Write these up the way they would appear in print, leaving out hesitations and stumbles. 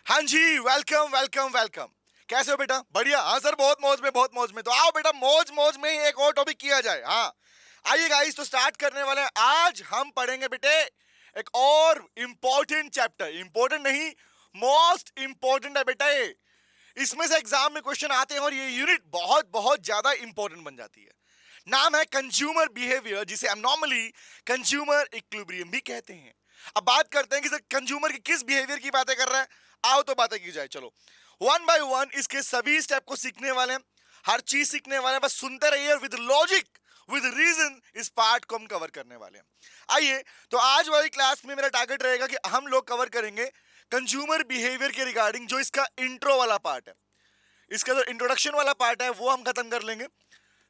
हाँ जी, welcome welcome welcome. कैसे हो बेटा? बढ़िया। हाँ सर, बहुत मौज में, बहुत मौज में। तो आओ बेटा, मौज मौज में ही एक और टॉपिक किया जाए। हाँ, आइए गाइस, तो स्टार्ट करने वाले हैं। आज हम पढ़ेंगे बेटे एक और इंपॉर्टेंट चैप्टर। इंपॉर्टेंट नहीं, मोस्ट इंपॉर्टेंट है बेटा ये। इसमें से एग्जाम में क्वेश्चन आते हैं और ये यूनिट बहुत बहुत ज्यादा इंपॉर्टेंट बन जाती है। नाम है कंज्यूमर बिहेवियर, जिसे हम नॉर्मली कंज्यूमर इक्विलिब्रियम भी कहते हैं। अब बात करते हैं कि सर कंज्यूमर की किस बिहेवियर की बातें कर रहा है। आओ तो बातें की जाए। चलो, वन बाय वन इसके सभी स्टेप को सीखने वाले हैं। हर चीज सीखने वाले हैं, बस सुनते रहिए। विद लॉजिक, विद रीजन इस पार्ट को हम कवर करने वाले हैं। आइए, तो आज वाली क्लास में मेरा टारगेट रहेगा कि हम लोग कवर करेंगे कंज्यूमर बिहेवियर के रिगार्डिंग जो इसका इंट्रो वाला पार्ट है। इसका जो इंट्रोडक्शन वाला पार्ट है वो हम खत्म कर लेंगे।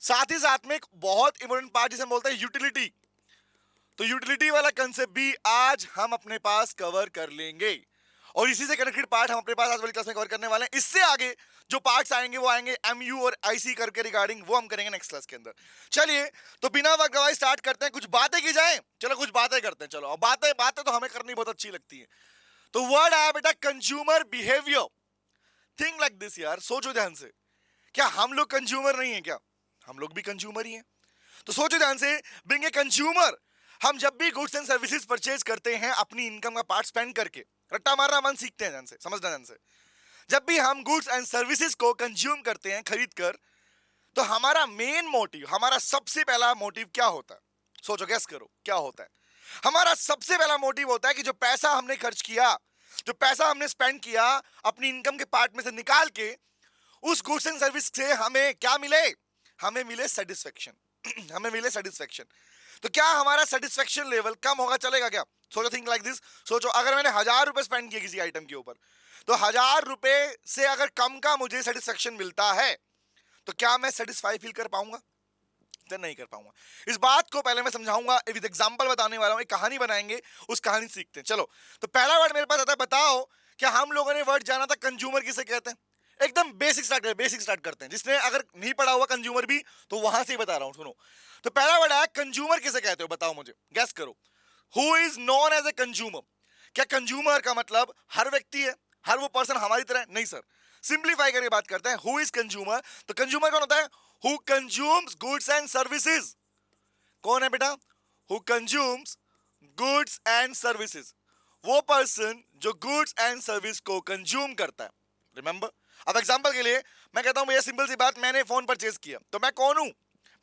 साथ ही साथ में एक बहुत इंपॉर्टेंट पार्ट जिसे हम बोलते हैं यूटिलिटी। तो यूटिलिटी वाला कंसेप्ट भी आज हम अपने पास कवर कर लेंगे और इसी से कनेक्टेड पार्ट हम अपने पास आज वाली क्लास में कवर करने वाले हैं। इससे आगे जो पार्ट्स आएंगे वो आएंगे एमयू और आईसी करके रिगार्डिंग, वो हम करेंगे नेक्स्ट क्लास के अंदर। चलिए, तो बिना वक्त गवाए स्टार्ट करते हैं। कुछ बातें की जाए। चलो कुछ बातें करते हैं। चलो, और बातें बातें तो हमें करनी बहुत अच्छी लगती है। तो वर्ड आया बेटा consumer behaviour. Think like this यार, सोचो ध्यान से। क्या हम लोग कंज्यूमर नहीं है क्या? हम लोग भी कंज्यूमर ही हैं। तो सोचो ध्यान से, बीइंग ए कंज्यूमर, हम जब भी गुड्स एंड सर्विसेज परचेज करते हैं अपनी इनकम का पार्ट स्पेंड करके, रट्टा मारना मन सीखते हैं ध्यान से, समझना ध्यान से। जब भी हम गुड्स एंड सर्विसेज को कंज्यूम करते हैं खरीद कर, तो हमारा मेन मोटिव, हमारा सबसे पहला मोटिव क्या होता है? सोचो, गैस करो क्या होता है। हमारा सबसे पहला मोटिव होता है कि जो पैसा हमने खर्च किया, जो पैसा हमने स्पेंड किया अपनी इनकम के पार्ट में से निकाल के, उस गुड्स एंड सर्विस से हमें क्या मिले? हमें मिले सेटिस्फेक्शन। हमें मिले सेटिस्फेक्शन। तो क्या हमारा सेटिस्फेक्शन लेवल कम होगा चलेगा क्या? सोचो, थिंक लाइक दिस। सोचो, अगर मैंने 1,000 रुपए स्पेंड किए किसी आइटम के ऊपर, तो 1,000 रुपए से अगर कम का मुझे सेटिस्फेक्शन मिलता है, तो क्या मैं सेटिस्फाई फील कर पाऊंगा? तो नहीं कर पाऊंगा। इस बात को पहले मैं समझाऊंगा, विद एग्जांपल बताने वाला हूं, एक कहानी बनाएंगे, उस कहानी सीखते हैं। चलो, तो पहला वर्ड मेरे पास आता है। बताओ, क्या हम लोगों ने वर्ड जाना था कंज्यूमर किसे कहते हैं? एकदम बेसिक स्टार्ट करते हैं। जिसने अगर नहीं पढ़ा हुआ कंज्यूमर भी, तो वहां से ही बता रहा हूं, सुनो। तो पहला वर्ड आया कंज्यूमर किसे कहते हो? बताओ मुझे, गैस करो। Who is known as a consumer? क्या कंज्यूमर का मतलब हर व्यक्ति है, हर वो पर्सन हमारी तरह? नहीं सर। सिंप्लीफाई करके बात करते हैं। Who is consumer? तो कंज्यूमर कौन होता है? Who consumes goods and services. कौन है बेटा? Who consumes goods and services. वो पर्सन जो गुड्स एंड सर्विस को कंज्यूम करता है। रिमेंबर। अब एग्जांपल के लिए मैं कहता हूं भैया, सिंपल सी बात, मैंने फोन परचेज किया, तो मैं कौन हूं?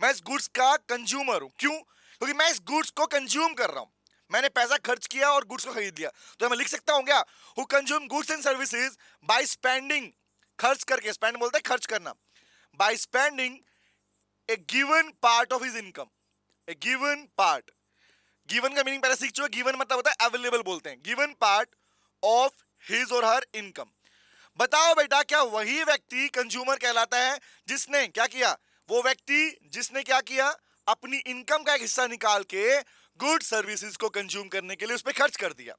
मैं इस गुड्स का कंज्यूमर हूं। क्यों? क्योंकि मैं इस गुड्स को कंज्यूम कर रहा हूं। मैंने पैसा खर्च किया और गुड्स को खरीद लिया। तो मैं लिख सकता हूं क्या? Who consume goods and services by spending, खर्च करके, स्पेंड बोलते हैं खर्च करना, by spending A given part of his income. A given part, given का मीनिंग पहले सीख चुके। गिवन मतलब होता है अवेलेबल बोलते हैं। गिवन पार्ट ऑफ हिज और हर इनकम। बताओ बेटा, क्या वही व्यक्ति कंज्यूमर कहलाता है जिसने क्या किया? वो व्यक्ति जिसने क्या किया? अपनी इनकम का एक हिस्सा निकाल के गुड सर्विसेज को कंज्यूम करने के लिए उस पर खर्च कर दिया,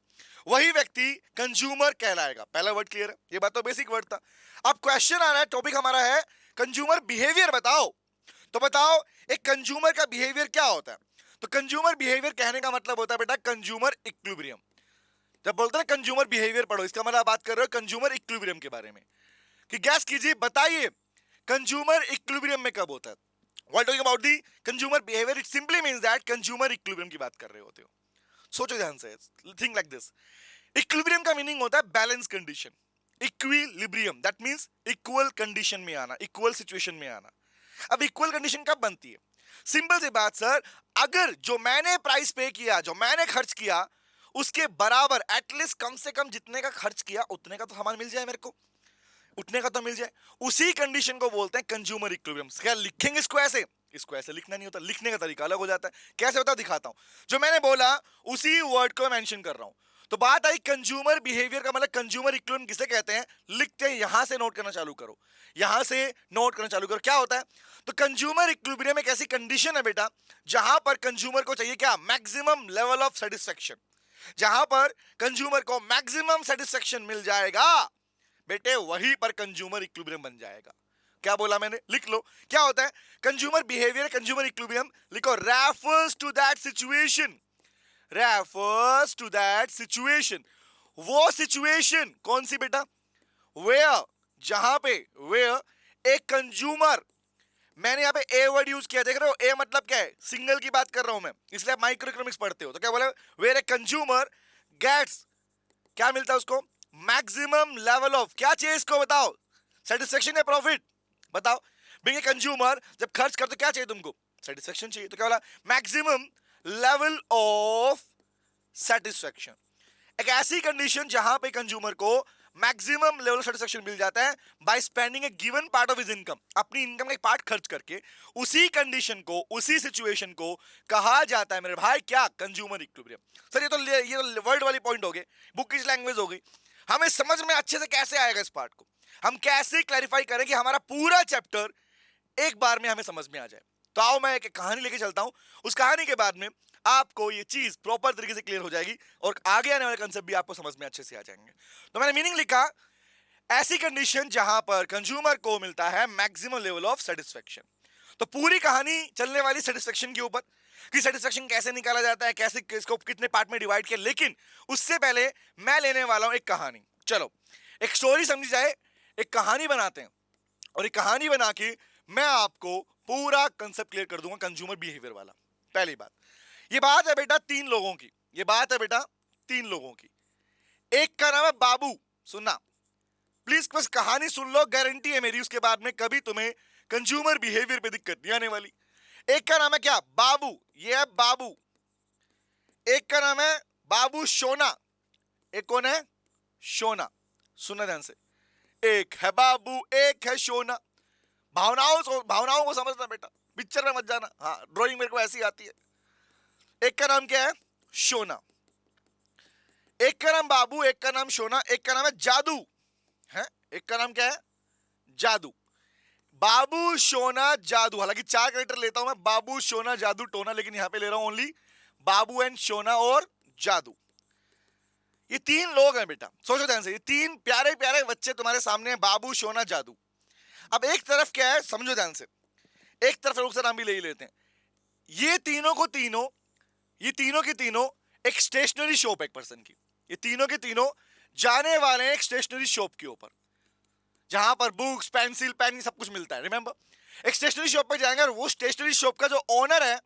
वही व्यक्ति कंज्यूमर कहलाएगा। पहला वर्ड क्लियर है? ये बात तो बेसिक वर्ड था। अब क्वेश्चन आ रहा है, टॉपिक हमारा है कंज्यूमर बिहेवियर। बताओ, तो बताओ एक कंज्यूमर का बिहेवियर क्या होता है? तो कंज्यूमर बिहेवियर कहने का मतलब होता है बेटा कंज्यूमर इक्विलिब्रियम। जब बोलते हैं कंज्यूमर बिहेवियर पढ़ो, इसका मतलब बात कर रहे हो कंज्यूमर इक्विलिब्रियम के बारे में। कि गैस कीजिए, बताइए कंज्यूमर इक्विलिब्रियम में कब होता है? What talking about the consumer behaviour, it simply means that consumer equilibrium की बात कर रहे होते हो। सोचो ध्यान से, थिंक लाइक दिस। इक्विलिब्रियम का मीनिंग होता है balance condition. Equilibrium that means equal condition में आना, इक्वल सिचुएशन में आना। अब इक्वल कंडीशन कब बनती है? सिंपल सी बात सर, अगर जो मैंने प्राइस पे किया, जो मैंने खर्च किया, उसके बराबर एटलीस्ट कम से कम जितने का खर्च किया उतने का तो सामान मिल जाए मेरे को, उतने का तो मिल जाए, उसी कंडीशन को बोलते हैं कंज्यूमर इक्विलिब्रियम। क्या लिखेंगे इसको ऐसे? इसको ऐसे लिखना नहीं होता, लिखने का तरीका अलग हो जाता है। कैसे होता है दिखाता हूं। जो मैंने बोला उसी वर्ड को मेंशन कर रहा हूं। तो बात आई कंज्यूमर बिहेवियर का मतलब कंज्यूमर इक्विलिब्रियम किसे कहते हैं? लिखते हैं, यहां से नोट करना चालू करो, यहां से नोट करना चालू करो। क्या होता है? तो कंज्यूमर इक्विलिब्रियम एक ऐसी कंडीशन है बेटा जहां पर कंज्यूमर को चाहिए क्या? Maximum level of satisfaction. जहां पर कंज्यूमर को मैक्सिमम सेटिस्फेक्शन मिल जाएगा बेटे, वहीं पर कंज्यूमर इक्विलिब्रियम बन जाएगा। क्या बोला मैंने? लिख लो। क्या होता है कंज्यूमर बिहेवियर, कंज्यूमर इक्विलिब्रियम? लिखो, refers to that situation, refers to that situation. वो सिचुएशन कौन सी बेटा? वेयर, जहां पे वेयर ए कंज्यूमर, मैंने यहाँ पे ए वर्ड यूज किया, देख रहे हो? ए मतलब क्या है? सिंगल की बात कर रहा हूं मैं, इसलिए आप माइक्रो इकोनॉमिक्स पढ़ते हो। तो क्या बोला? वेयर ए कंज्यूमर गेट्स, क्या मिलता है उसको? मैक्सिमम लेवल ऑफ, क्या चाहिए इसको बताओ? सेटिस्फेक्शन या प्रॉफिट? बताओ। बीइंग ए कंज्यूमर, जब खर्च करते क्या चाहिए तुमको? सेटिस्फेक्शन चाहिए। तो क्या बोला? मैक्सिमम लेवल ऑफ सेटिस्फेक्शन, एक ऐसी कंडीशन जहां पे कंज्यूमर को मैक्सिमम लेवल ऑफ सेटिस्फेक्शन मिल जाता है by spending A given part of his income, अपनी इनकम का एक पार्ट खर्च करके। उसी कंडीशन को, उसी सिचुएशन को कहा जाता है मेरे भाई क्या? Consumer equilibrium. सर ये तो वर्ड वाली पॉइंट हो गई, बुक की लैंग्वेज हो गई। हमें समझ में अच्छे से कैसे आएगा इस पार्ट को? हम कैसे क्लैरिफाई करें कि हमारा पूरा चैप्टर एक बार में हमें समझ में आ जाए? तो आओ मैं एक कहानी लेके चलता हूं, उस कहानी के बाद में आपको ये चीज प्रॉपर तरीके से क्लियर हो जाएगी और आगे आने वाले कंसेप्ट भी आपको समझ में अच्छे से आ जाएंगे। तो मैंने मीनिंग लिखा, ऐसी कंडीशन जहां पर कंज्यूमर को मिलता है मैक्सिमम लेवल ऑफ सेटिस्फेक्शन। तो पूरी कहानी चलने वाली सेटिस्फेक्शन के ऊपर कि सेटिस्फेक्शन कैसे निकाला जाता है, कैसे इसको कितने पार्ट में डिवाइड किया। लेकिन उससे पहले मैं लेने वाला हूं एक कहानी। चलो एक स्टोरी समझी जाए, एक कहानी बनाते हैं और एक कहानी बना के मैं आपको पूरा कंसेप्ट क्लियर कर दूंगा कंज्यूमर बिहेवियर वाला। पहली बात, ये बात है बेटा तीन लोगों की, ये बात है बेटा तीन लोगों की। एक का नाम है बाबू, सुनना प्लीज, बस कहानी सुन लो, गारंटी है मेरी उसके बाद में कभी तुम्हें कंज्यूमर बिहेवियर पे दिक्कत नहीं आने वाली। एक का नाम है क्या? बाबू, ये है बाबू। एक का नाम है बाबू शोना, एक कौन है? शोना। सुनना ध्यान से, एक है बाबू, एक है शोना। भावनाओं को समझना बेटा, पिक्चर में मत जाना। हाँ, ड्राइंग मेरे को ऐसी आती है। एक का नाम क्या है? शोना। एक का नाम बाबू, एक का नाम शोना, एक का नाम है जादू। है, एक का नाम क्या है? जादू। बाबू शोना जादू, हालांकि चार कैरेक्टर लेता हूं मैं, बाबू शोना जादू टोना, लेकिन यहां पे ले रहा हूं ओनली बाबू एंड शोना और जादू। ये तीन लोग हैं बेटा, सोचो ध्यान से, ये तीन प्यारे प्यारे बच्चे तुम्हारे सामने हैं, बाबू शोना जादू। अब एक तरफ क्या है, समझो ध्यान से, एक तरफ लोग से नाम भी ले ही लेते हैं। ये तीनों को तीनों, ये तीनों की तीनों एक स्टेशनरी शॉप है एक पर्सन की। ये तीनों के तीनों जाने वाले हैं एक स्टेशनरी शॉप के ऊपर, जहां पर बुक्स पेंसिल पेन सब कुछ मिलता है। रिमेंबर, एक स्टेशनरी शॉप पे जाएंगे और वो स्टेशनरी शॉप का जो ओनर है,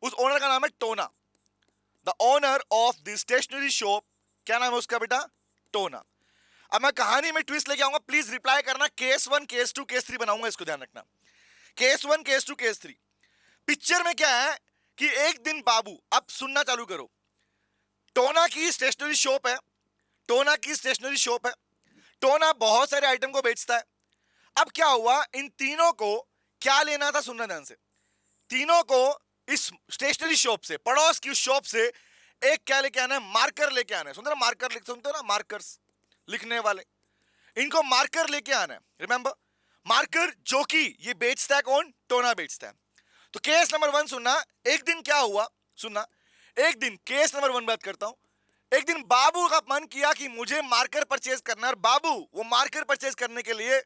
उस ओनर का नाम है Tona. The owner of the stationery shop, क्या नाम है उसका बेटा? टोना। अब मैं कहानी में ट्विस्ट लेके आऊंगा, प्लीज रिप्लाई करना। केस 1 केस 2 केस 3 बनाऊंगा, इसको ध्यान रखना। Case 1 case 2 case 3। पिक्चर में क्या है कि एक दिन बाबू, अब सुनना चालू करो, टोना की स्टेशनरी शॉप है, टोना की स्टेशनरी शॉप है, टोना बहुत सारे आइटम को बेचता है। अब क्या हुआ, इन तीनों को क्या लेना था? सुनना ध्यान से, तीनों को इस स्टेशनरी शॉप से, पड़ोस की उस शॉप से एक क्या लेके आना है? मार्कर लेके आना है। सुनते ना मार्कर, सुनते हो ना, मार्कर्स लिखने वाले, इनको मार्कर लेके आना है। रिमेंबर, मार्कर जो कि ये बेचता है कौन? टोना बेचता है। तो केस नंबर 1 सुनना, एक दिन क्या हुआ सुनना, एक दिन केस नंबर 1 बात करता हूं। एक दिन बाबू का मन किया कि मुझे मार्कर परचेज करना है, और बाबू वो मार्कर परचेज करने के लिए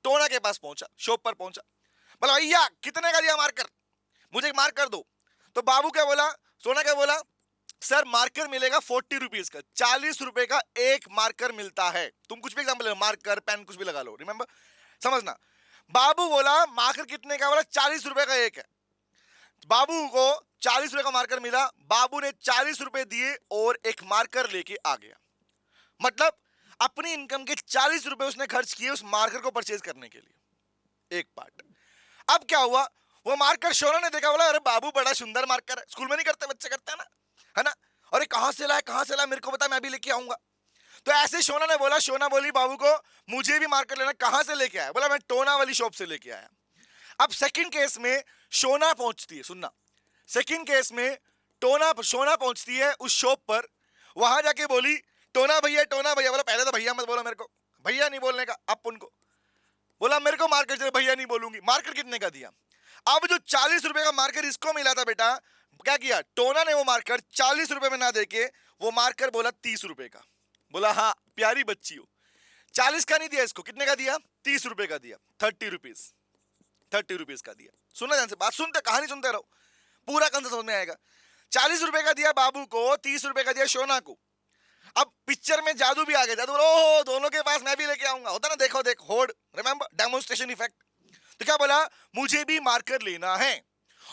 टोना के पास पहुंचा, शॉप पर पहुंचा। बोला भैया कितने का दिया मार्कर, मुझे एक मार्कर दो। तो बाबू क्या बोला, सोना क्या बोला? सर मार्कर मिलेगा 40 रुपीज का, 40 रुपए का एक मार्कर मिलता है। तुम कुछ भी एग्जाम्पल, मार्कर पेन कुछ भी लगा लो, रिमेंबर, समझना। बाबू बोला मार्कर कितने का? बोला 40 रुपए का एक है। बाबू को 40 रुपए का मार्कर मिला, बाबू ने 40 रुपए दिए और एक मार्कर लेके आ गया। मतलब अपनी इनकम के 40 रुपए उसने खर्च किए उस मार्कर को परचेज करने के लिए। एक पार्ट। अब क्या हुआ, वो मार्कर शोना ने देखा, बोला अरे बाबू बड़ा सुंदर मार्कर है, स्कूल में नहीं करते बच्चे, करते हैं ना, है ना? अरे कहां से लाया, कहां से लाया, मेरे को बता, मैं भी लेके आऊंगा। तो ऐसे शोना ने बोला, शोना बोली बाबू को मुझे भी मार्कर लेना, कहां से लेके आया? बोला मैं टोना वाली शॉप से लेके आया। अब सेकंड केस में शोना पहुंचती है, सुनना, सेकंड केस में शोना पहुंचती है उस शॉप पर, वहां जाके बोली टोना भैया, टोना भैया। बोला पहले तो भैया मत बोला, मेरे को भैया नहीं बोलने का। अब उनको बोला मेरे को मार्कर चाहिए, भैया नहीं बोलूंगी। मार्कर कितने का दिया? अब जो 40 रुपए का मार्कर इसको मिला था बेटा, क्या किया टोना ने? वो मार्कर 40 रुपए में ना देके वो मार्कर बोला 30 रुपए का। बोला हाँ प्यारी बच्ची हो, 40 का नहीं दिया इसको, कितने का दिया? 30 रुपए का दिया, 30 रुपीज, 30 रुपीज का दिया। सुनना ध्यान से, बात सुनते, कहानी सुनते रहो, पूरा कंसेप्ट समझ में आएगा। 40 रुपए का दिया बाबू को, 30 रुपए का दिया शोना को। अब पिक्चर में जादू भी आ गया, जादू ओहो दोनों के पास मैं भी लेके आऊंगा, होता ना, देखो देख होड़, रिमेंबर डेमोन्स्ट्रेशन इफेक्ट। तो क्या बोला, मुझे भी मार्कर लेना है,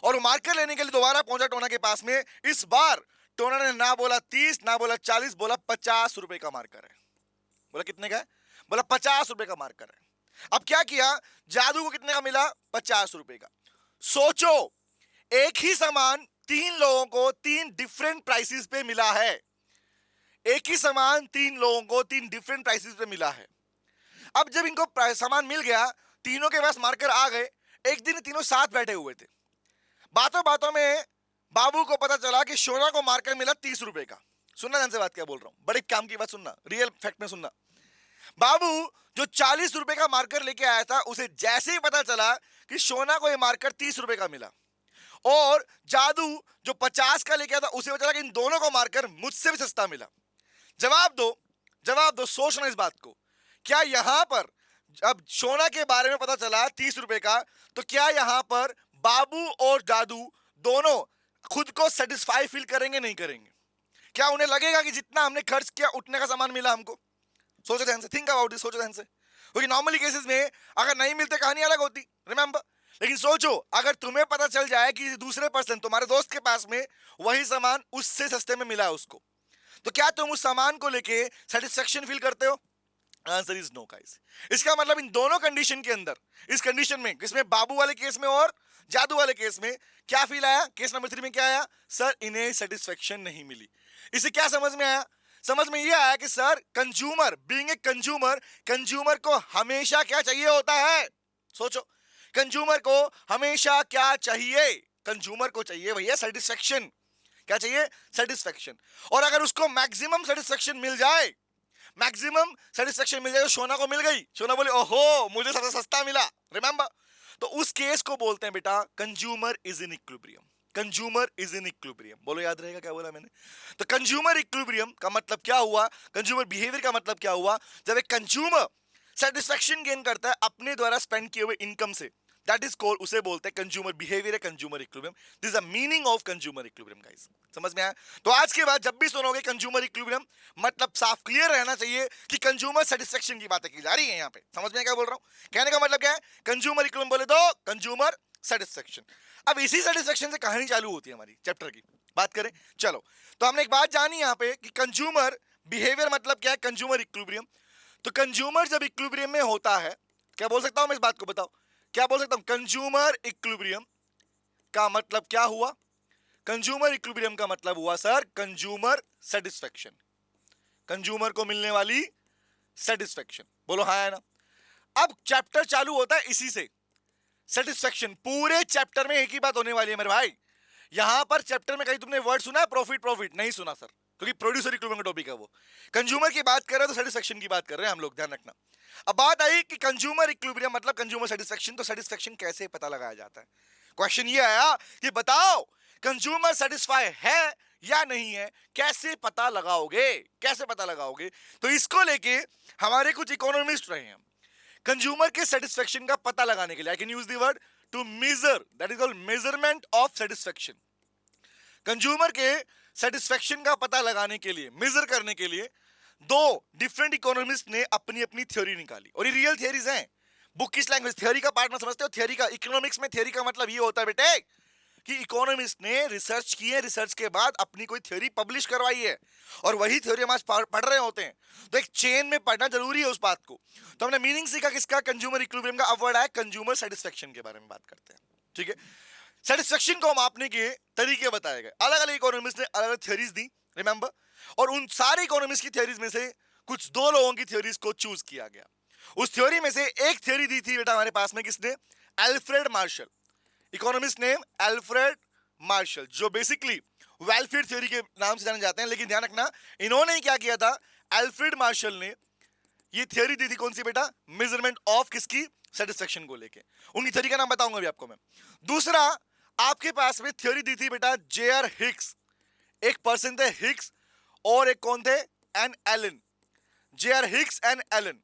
और वो मार्कर लेने के लिए दोबारा पहुंचा टोना के पास में। इस बार टोना ने ना बोला 30, ना बोला 40, बोला 50 रुपए का मार्कर है। बोला कितने का है, बोला 50 रुपए का मार्कर है। अब क्या किया, जादू को कितने का मिला, 50 रुपए का। सोचो, एक ही सामान तीन लोगों को तीन डिफरेंट प्राइसेस पे मिला है, एक ही सामान तीन लोगों को तीन डिफरेंट प्राइसेस पे मिला है। अब जब इनको सामान मिल गया, तीनों के पास मार्कर आ गए, एक दिन तीनों साथ बैठे हुए थे, बातों बातों में बाबू को पता चला कि शोना को मार्कर मिला 30 रुपए का। सुनना ध्यान से बात क्या बोल रहा हूं, बड़े काम की बात सुनना, रियल फैक्ट में सुनना। बाबू जो 40 रुपए का मार्कर लेके आया था, उसे जैसे ही पता चला कि शोना को यह मार्कर 30 रुपए का मिला, और जादू जो 50 का लेके आया था, उसे पता चला कि इन दोनों को मार्कर मुझसे भी सस्ता मिला। जवाब दो, जवाब दो, सोचना इस बात को। क्या यहां पर अब शोना के बारे में पता चला 30 रुपए का, तो क्या यहां पर बाबू और जादू दोनों खुद को सेटिस्फाई फील करेंगे, नहीं करेंगे? क्या उन्हें लगेगा कि जितना हमने खर्च किया उतने का सामान मिला हमको? सोचो ध्यान से, थिंक अबाउट इट, सोचो ध्यान से। क्योंकि नॉर्मली केसेस में अगर नहीं मिलते कहानी अलग होती, रिमेंबर। लेकिन सोचो, अगर तुम्हें पता चल जाए कि दूसरे पर्सन, तुम्हारे दोस्त के पास में वही सामान उससे सस्ते में मिला है उसको, तो क्या तुम उस सामान को लेके सेटिस्फेक्शन फील करते हो? Answer is no guys. इसका मतलब इन दोनों कंडीशन के अंदर, इस कंडीशन में, किसमें, बाबू वाले केस में और जादू वाले केस में, क्या फील आया? केस नंबर 3 में क्या आया? सर इन्हें सेटिस्फेक्शन नहीं मिली। इसे क्या समझ में आया? समझ में यह आया कि sir consumer, being a consumer, consumer को हमेशा क्या चाहिए होता है? सोचो, कंज्यूमर को हमेशा क्या चाहिए? कंज्यूमर को चाहिए भैया सेटिस्फेक्शन। क्या चाहिए? सेटिस्फेक्शन। और अगर उसको मैक्सिमम सेटिस्फेक्शन मिल जाए, मैक्सिमम सेटिस्फेक्शन मिल जाए, तो शोना को मिल गई, शोना बोले ओहो मुझे सबसे सस्ता मिला, रिमेंबर। तो उस केस को बोलते हैं बेटा consumer is in equilibrium. Consumer is in equilibrium, बोलो याद रहेगा क्या बोला मैंने? तो कंज्यूमर इक्विलिब्रियम का मतलब क्या हुआ, कंज्यूमर बिहेवियर का मतलब क्या हुआ? जब एक कंज्यूमर सेटिस्फेक्शन गेन करता है अपने द्वारा स्पेंड किए हुए इनकम से, दैट इज कॉल्ड, उसे बोलते हैं कंज्यूमर बिहेवियर है, consumer equilibrium. This is the meaning of consumer equilibrium guys, समझ में आया? तो आज के बाद जब भी सुनोगे कंज्यूमर इक्विलिब्रियम, मतलब साफ क्लियर रहना चाहिए कि कंज्यूमर सेटिस्फेक्शन की बातें की जा रही है यहाँ पे। समझ में क्या बोल रहा हूँ? कहने का मतलब क्या है, कंज्यूमर इक्विलिब्रियम बोले तो कंज्यूमर सेटिस्फेक्शन। अब इसी सेटिस्फेक्शन से कहानी चालू होती है हमारी चैप्टर की। बात करें, चलो। तो हमने एक बात जानी यहाँ पे कि कंज्यूमर बिहेवियर मतलब क्या है, कंज्यूमर इक्विलिब्रियम। तो कंज्यूमर जब इक्विलिब्रियम में होता है, क्या बोल सकता हूं मैं इस बात को, बताओ क्या बोल सकता हूं? कंज्यूमर इक्विलिब्रियम का मतलब क्या हुआ? कंज्यूमर इक्विलिब्रियम का मतलब हुआ सर कंज्यूमर सेटिस्फेक्शन, कंज्यूमर को मिलने वाली सेटिस्फेक्शन। बोलो हाँ है ना? अब चैप्टर चालू होता है इसी से, सेटिस्फेक्शन। पूरे चैप्टर में एक ही बात होने वाली है मेरे भाई। यहां पर चैप्टर में कहीं तुमने वर्ड सुना है प्रॉफिट? प्रॉफिट नहीं सुना सर, क्योंकि प्रोड्यूसर इक्विलिब्रियम का टॉपिक है वो। कंज्यूमर की बात कर रहे हैं तो सेटिस्फेक्शन की बात कर रहे हैं हम लोग, ध्यान रखना। अब बात आई कि कंज्यूमर इक्विलिब्रियम मतलब कंज्यूमर सेटिस्फेक्शन, तो सेटिस्फेक्शन कैसे पता लगाया जाता है? क्वेश्चन ये आया कि बताओ कंज्यूमर सेटिस्फाई है या नहीं है, कैसे पता लगाओगे? कैसे पता लगाओगे? तो इसको लेके हमारे कुछ इकोनॉमिस्ट रहे हैं। कंज्यूमर के सेटिस्फेक्शन का पता लगाने के लिए, I can use the word to measure, that is called measurement of satisfaction. Consumer के सेटिस्फेक्शन का पता लगाने के लिए, मेजर करने के लिए, दो डिफरेंट इकोनॉमिस्ट ने अपनी अपनी थ्योरी निकाली, और ये रियल थ्योरीज हैं। बुक किस लैंग्वेज, थ्योरी का पार्ट में समझते हो? थ्योरी का, इकोनॉमिक्स में थ्योरी का मतलब ये होता है बेटे कि इकोनॉमिस्ट ने रिसर्च की है, रिसर्च के बाद अपनी कोई थ्योरी पब्लिश करवाई है, और वही थ्योरी हम आज पढ़ रहे होते हैं। तो एक चेन में पढ़ना जरूरी है उस बात को। तो हमने मीनिंग सीखा किसका? कंज्यूमर इक्विलिब्रियम का। अब वर्ड आया कंज्यूमर सेटिस्फेक्शन के बारे में बात करते हैं, ठीक है? सेटिस्फेक्शन को मापने के तरीके बताए गए, अलग अलग इकोनॉमिस्ट ने अलग अलग थ्योरीज दी, रिमेंबर। और उन सारे इकोनॉमिस्ट की थ्योरीज में से कुछ दो लोगों की थ्योरीज को चूज किया गया। उस थ्योरी में से एक थ्योरी दी थी बेटा हमारे पास में, किसने? Alfred Marshall, economist name Alfred Marshall, जो बेसिकली वेलफेयर थ्योरी के नाम से जाने जाते हैं। लेकिन ध्यान रखना, इन्होंने क्या किया था, एल्फ्रेड मार्शल ने ये थ्योरी दी थी, कौन सी बेटा? मेजरमेंट ऑफ किसकी? सेटिस्फेक्शन को लेके। उनकी थ्योरी का नाम बताऊंगा अभी आपको मैं। दूसरा आपके पास में थ्योरी दी थी बेटा जे.आर. हिक्स, एक पर्सन थे हिक्स, और एक कौन थे? N Allen. J R. Hicks and Allen,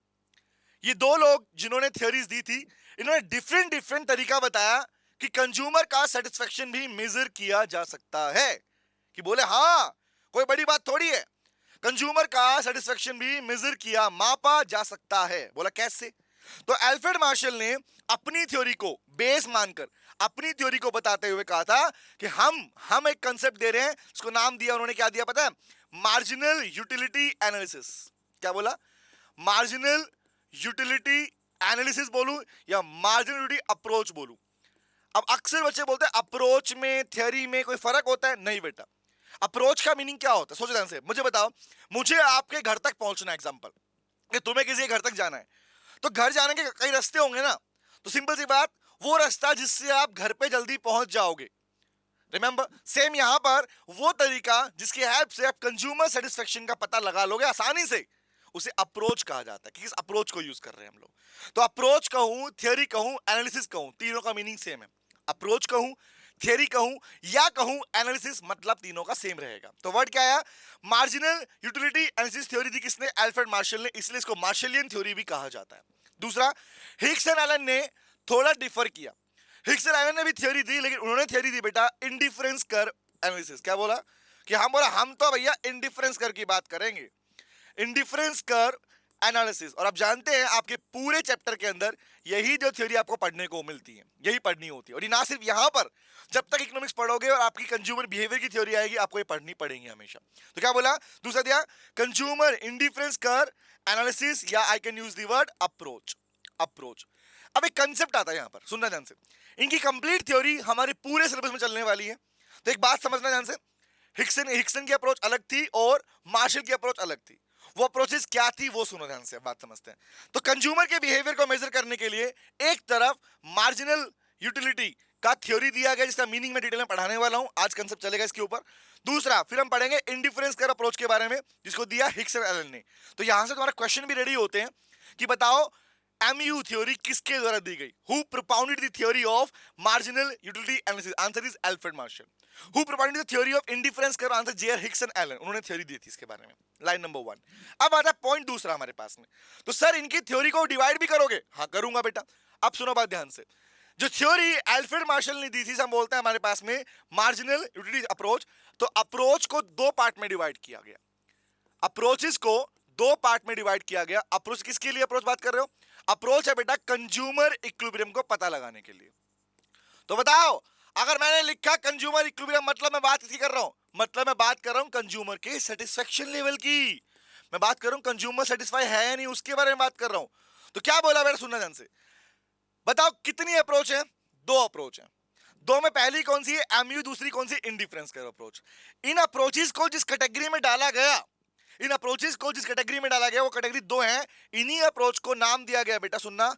ये दो लोग जिन्होंने थ्योरीज दी थी, इन्होंने डिफरेंट डिफरेंट तरीका बताया कि कंज्यूमर का सेटिस्फेक्शन भी मेजर किया जा सकता है। कि बोले हाँ, कोई बड़ी बात थोड़ी है। कंज्यूमर का सेटिस्फेक्शन भी मेजर किया, मापा जा सकता है। बोला कैसे? तो अल्फ्रेड मार्शल ने अपनी थ्योरी को बेस मानकर, अपनी थ्योरी को बताते हुए कहा था कि हम एक कंसेप्ट दे रहे हैं, उसको नाम दिया उन्होंने, क्या दिया पता है? Marginal utility analysis. क्या बोला? मार्जिनल यूटिलिटी एनालिसिस बोलूं या मार्जिनल यूटिलिटी अप्रोच बोलूं? अब अक्सर बच्चे बोलते हैं अप्रोच में थ्योरी में कोई फर्क होता है। नहीं बेटा, अप्रोच का मीनिंग क्या होता है? सोचो ध्यान से, मुझे बताओ, मुझे आपके घर तक पहुंचना, एग्जांपल कि तुम्हें किसी के घर तक जाना है, तो घर जाने के कई रास्ते होंगे ना, तो सिंपल सी बात, वो रास्ता जिससे आप घर पे जल्दी पहुंच जाओगे। रिमेंबर, सेम यहां पर वो तरीका जिसकी हेल्प से आप कंज्यूमर सेटिस्फेक्शन का पता लगा लोगे आसानी से, उसे अप्रोच कहा जाता है कि किस अप्रोच को यूज कर रहे हैं हम लोग। तो अप्रोच कहूं, थ्योरी कहूं, एनालिसिस कहूं, तीनों का मीनिंग सेम है। अप्रोच कहूं, थ्योरी कहूं या कहूं एनालिसिस, मतलब तीनों का सेम रहेगा। तो वर्ड क्या आया? मार्जिनल यूटिलिटी एनालिसिस थ्योरी दी किसने? अल्फ्रेड मार्शल ने, इसलिए इसको मार्शलियन थ्योरी भी कहा जाता है। दूसरा, हिग्स एंड एलन ने थोड़ा डिफर किया। हिग्स एंड एलन ने भी थ्योरी दी, लेकिन उन्होंने थ्योरी दी बेटा इंडिफरेंस कर्व एनालिसिस। क्या बोला? कि हम तो भैया इंडिफरेंस कर्व की बात करेंगे, इंडिफरेंस कर्व एनालिसिस। और आप जानते हैं आपके पूरे चैप्टर के अंदर यही जो थ्योरी आपको पढ़ने को मिलती है, यही पढ़नी होती है। और ये ना सिर्फ यहां पर, जब तक इकोनॉमिक्स पढ़ोगे और आपकी कंज्यूमर बिहेवियर की थ्योरी आएगी, आपको ये पढ़नी पड़ेगी हमेशा। तो क्या बोला? दूसरा दिया कंज्यूमर इंडिफरेंस कर्व एनालिसिस, या आई can use the word approach. Approach. अब एक कंसेप्ट आता है यहां पर, सुनना ध्यान से, इनकी कंप्लीट थ्योरी हमारे पूरे सिलेबस में चलने वाली है। तो एक बात समझना ध्यान से, हिक्सन की अप्रोच अलग थी और मार्शल की अप्रोच अलग थी। वो अप्रोचेस क्या थी वो सुनो ध्यान से, बात समझते हैं। तो कंज्यूमर के बिहेवियर को मेजर करने के लिए एक तरफ मार्जिनल यूटिलिटी का थ्योरी दिया गया, जिसका मीनिंग मैं डिटेल में पढ़ाने वाला हूं, आज कंसेप्ट चलेगा इसके ऊपर। दूसरा, फिर हम पढ़ेंगे इंडिफरेंस कर्व अप्रोच के बारे में, जिसको दिया हिक्स एंड एलन ने। तो यहां से तुम्हारा क्वेश्चन भी रेडी होते हैं कि बताओ MU थ्योरी किसके द्वारा दी गई? Who propounded the theory of marginal utility analysis? Answer is Alfred Marshall. Who propounded the theory of indifference curve? Answer J R. Hicks and Allen, उन्होंने थ्योरी दी थी इसके बारे में। Line number 1। अब आता है पॉइंट दूसरा हमारे पास में। तो सर इनकी थ्योरी को डिवाइड भी करोगे? हाँ करूंगा बेटा। अब सुनो बात ध्यान से, जो थ्योरी अल्फ्रेड मार्शल ने दी थी, हम बोलते हैं हमारे पास में मार्जिनल यूटिलिटी अप्रोच। तो अप्रोच को दो पार्ट में डिवाइड किया गया, अप्रोचेस को दो पार्ट में डिवाइड किया गया। अप्रोच किसके लिए अप्रोच बात कर रहे हो? अप्रोच है बेटा कंज्यूमर इक्विलिब्रियम को पता लगाने के लिए। तो बताओ, अगर मैंने लिखा कंज्यूमर इक्विलिब्रियम, मतलब मैं बात किसकी कर रहा हूं? मतलब मैं बात कर रहा हूं कंज्यूमर के सेटिस्फेक्शन लेवल की। मैं बात कर रहा हूं कंज्यूमर सेटिस्फाई है या नहीं, उसके बारे में बात कर रहा हूं। तो क्या बोला बेटा, सुनना ध्यान से, बताओ कितनी अप्रोच है? दो अप्रोच है। दो में पहली कौन सी है? एमयू। दूसरी कौन सी? Indifference curve approach. इन अप्रोचेस को जिस कैटेगरी में डाला गया, इन अप्रोचेस को जिस कैटेगरी में डाला गया, वो कैटेगरी दो है। इन्हीं अप्रोच को नाम दिया गया बेटा, सुनना,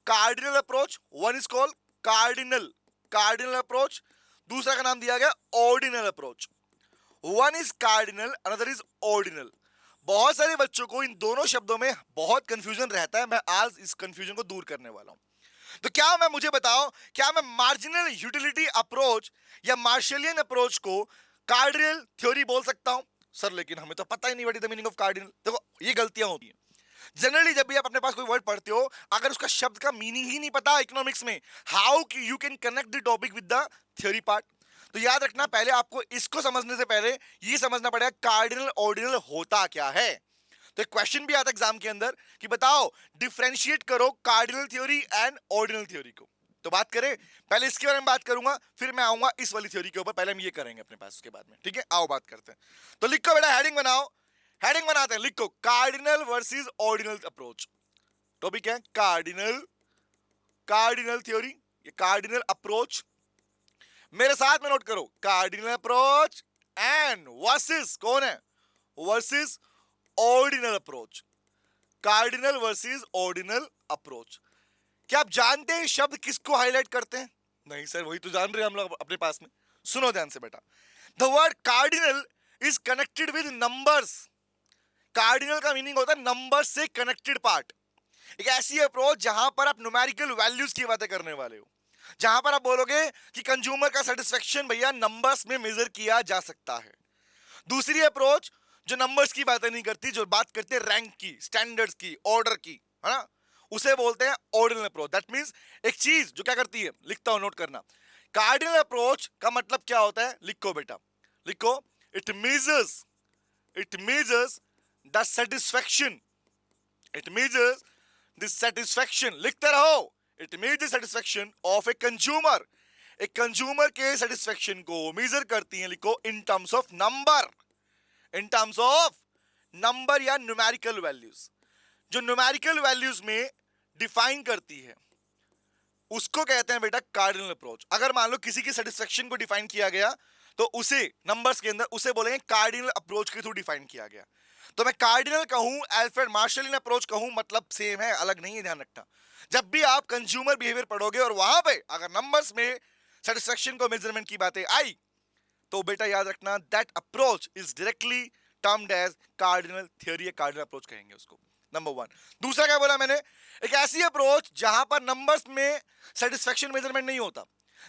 cardinal approach. One is called cardinal approach, दूसरा का नाम दिया गया ordinal approach. One is cardinal, another is ordinal. बहुत सारे बच्चों को इन दोनों शब्दों में बहुत कंफ्यूजन रहता है, मैं आज इस कंफ्यूजन को दूर करने वाला हूं। तो क्या मैं, मुझे बताओ, क्या मैं मार्जिनल यूटिलिटी अप्रोच या मार्शलियन अप्रोच को कार्डिनल थ्योरी बोल सकता हूं? सर लेकिन हमें तो पता ही नहीं what is the meaning of cardinal. देखो ये गलतियां होती हैं जनरली, जब भी आप अपने पास कोई वर्ड पढ़ते हो, अगर उसका शब्द का मीनिंग ही नहीं पता इकोनॉमिक्स में, how you can connect the topic with the theory part. तो याद रखना, पहले आपको इसको समझने से पहले ये समझना पड़ेगा कार्डिनल ऑर्डिनल होता क्या है। तो एक क्वेश्चन भी आता है एग्जाम के अंदर कि बताओ डिफरेंशिएट करो cardinal theory and ordinal theory को। तो बात करें, पहले इसके बारे में बात करूंगा, फिर मैं आऊंगा इस वाली थ्योरी के ऊपर। पहले हम ये करेंगे अपने पास, उसके बाद में, ठीक है? आओ बात करते हैं। तो लिखो बेटा, हेडिंग बनाओ, हेडिंग बनाते हैं, लिखो cardinal versus ordinal approach. Topic है कार्डिनल थ्योरी, ये कार्डिनल अप्रोच। मेरे साथ में नोट करो, कार्डिनल अप्रोच एंड वर्सेस, कौन है? Versus ordinal approach. Cardinal versus ordinal approach. क्या आप जानते हैं शब्द किसको हाईलाइट करते हैं? नहीं सर, वही तो जान रहे हैं हम लोग अपने पास में। सुनो ध्यान से बेटा, the word cardinal is connected with numbers. Cardinal का मीनिंग होता है नंबर से कनेक्टेड पार्ट। एक ऐसी अप्रोच जहां पर आप न्यूमेरिकल वैल्यूज की बातें करने वाले हो, जहां पर आप बोलोगे कि कंज्यूमर का सेटिस्फेक्शन भैया नंबर्स में मेजर किया जा सकता है। दूसरी अप्रोच जो नंबर्स की बातें नहीं करती, जो बात करते हैं रैंक की, स्टैंडर्ड्स की, ऑर्डर की, है ना, उसे बोलते हैं ऑर्डिनल अप्रोच। दैट मींस एक चीज जो क्या करती है, लिखता हूं, नोट करना। कार्डिनल अप्रोच का मतलब क्या होता है? लिखो बेटा, लिखो, it measures the satisfaction, it measures the satisfaction, लिखते रहो, it measures the satisfaction of a consumer, एक कंज्यूमर के सेटिस्फैक्शन को मेजर करती है, लिखो इन terms of number, in terms of number या न्यूमेरिकल वैल्यूज, जो न्यूमेरिकल वैल्यूज में डिफाइन करती है उसको कहते हैं बेटा कार्डिनल अप्रोच। अगर मान लो किसी की सेटिस्फैक्शन को डिफाइन किया गया तो उसे नंबर्स के अंदर उसे बोलेंगे कार्डिनल अप्रोच के थ्रू डिफाइन किया गया। तो मैं कार्डिनल कहूं, अल्फ्रेड मार्शलिन अप्रोच कहूं, मतलब सेम है, अलग नहीं है, ध्यान रखना। जब भी आप कंज्यूमर बिहेवियर पढ़ोगे और वहां पे अगर नंबर्स में सेटिस्फैक्शन को मेजरमेंट की बातें आई तो बेटा याद रखना that approach is directly termed as cardinal theory, cardinal approach कहेंगे उसको, नंबर वन। दूसरा क्या बोला मैंने, एक ऐसी अप्रोच जहां पर नंबर्स में सेटिस्फैक्शन मेजरमेंट नहीं होता,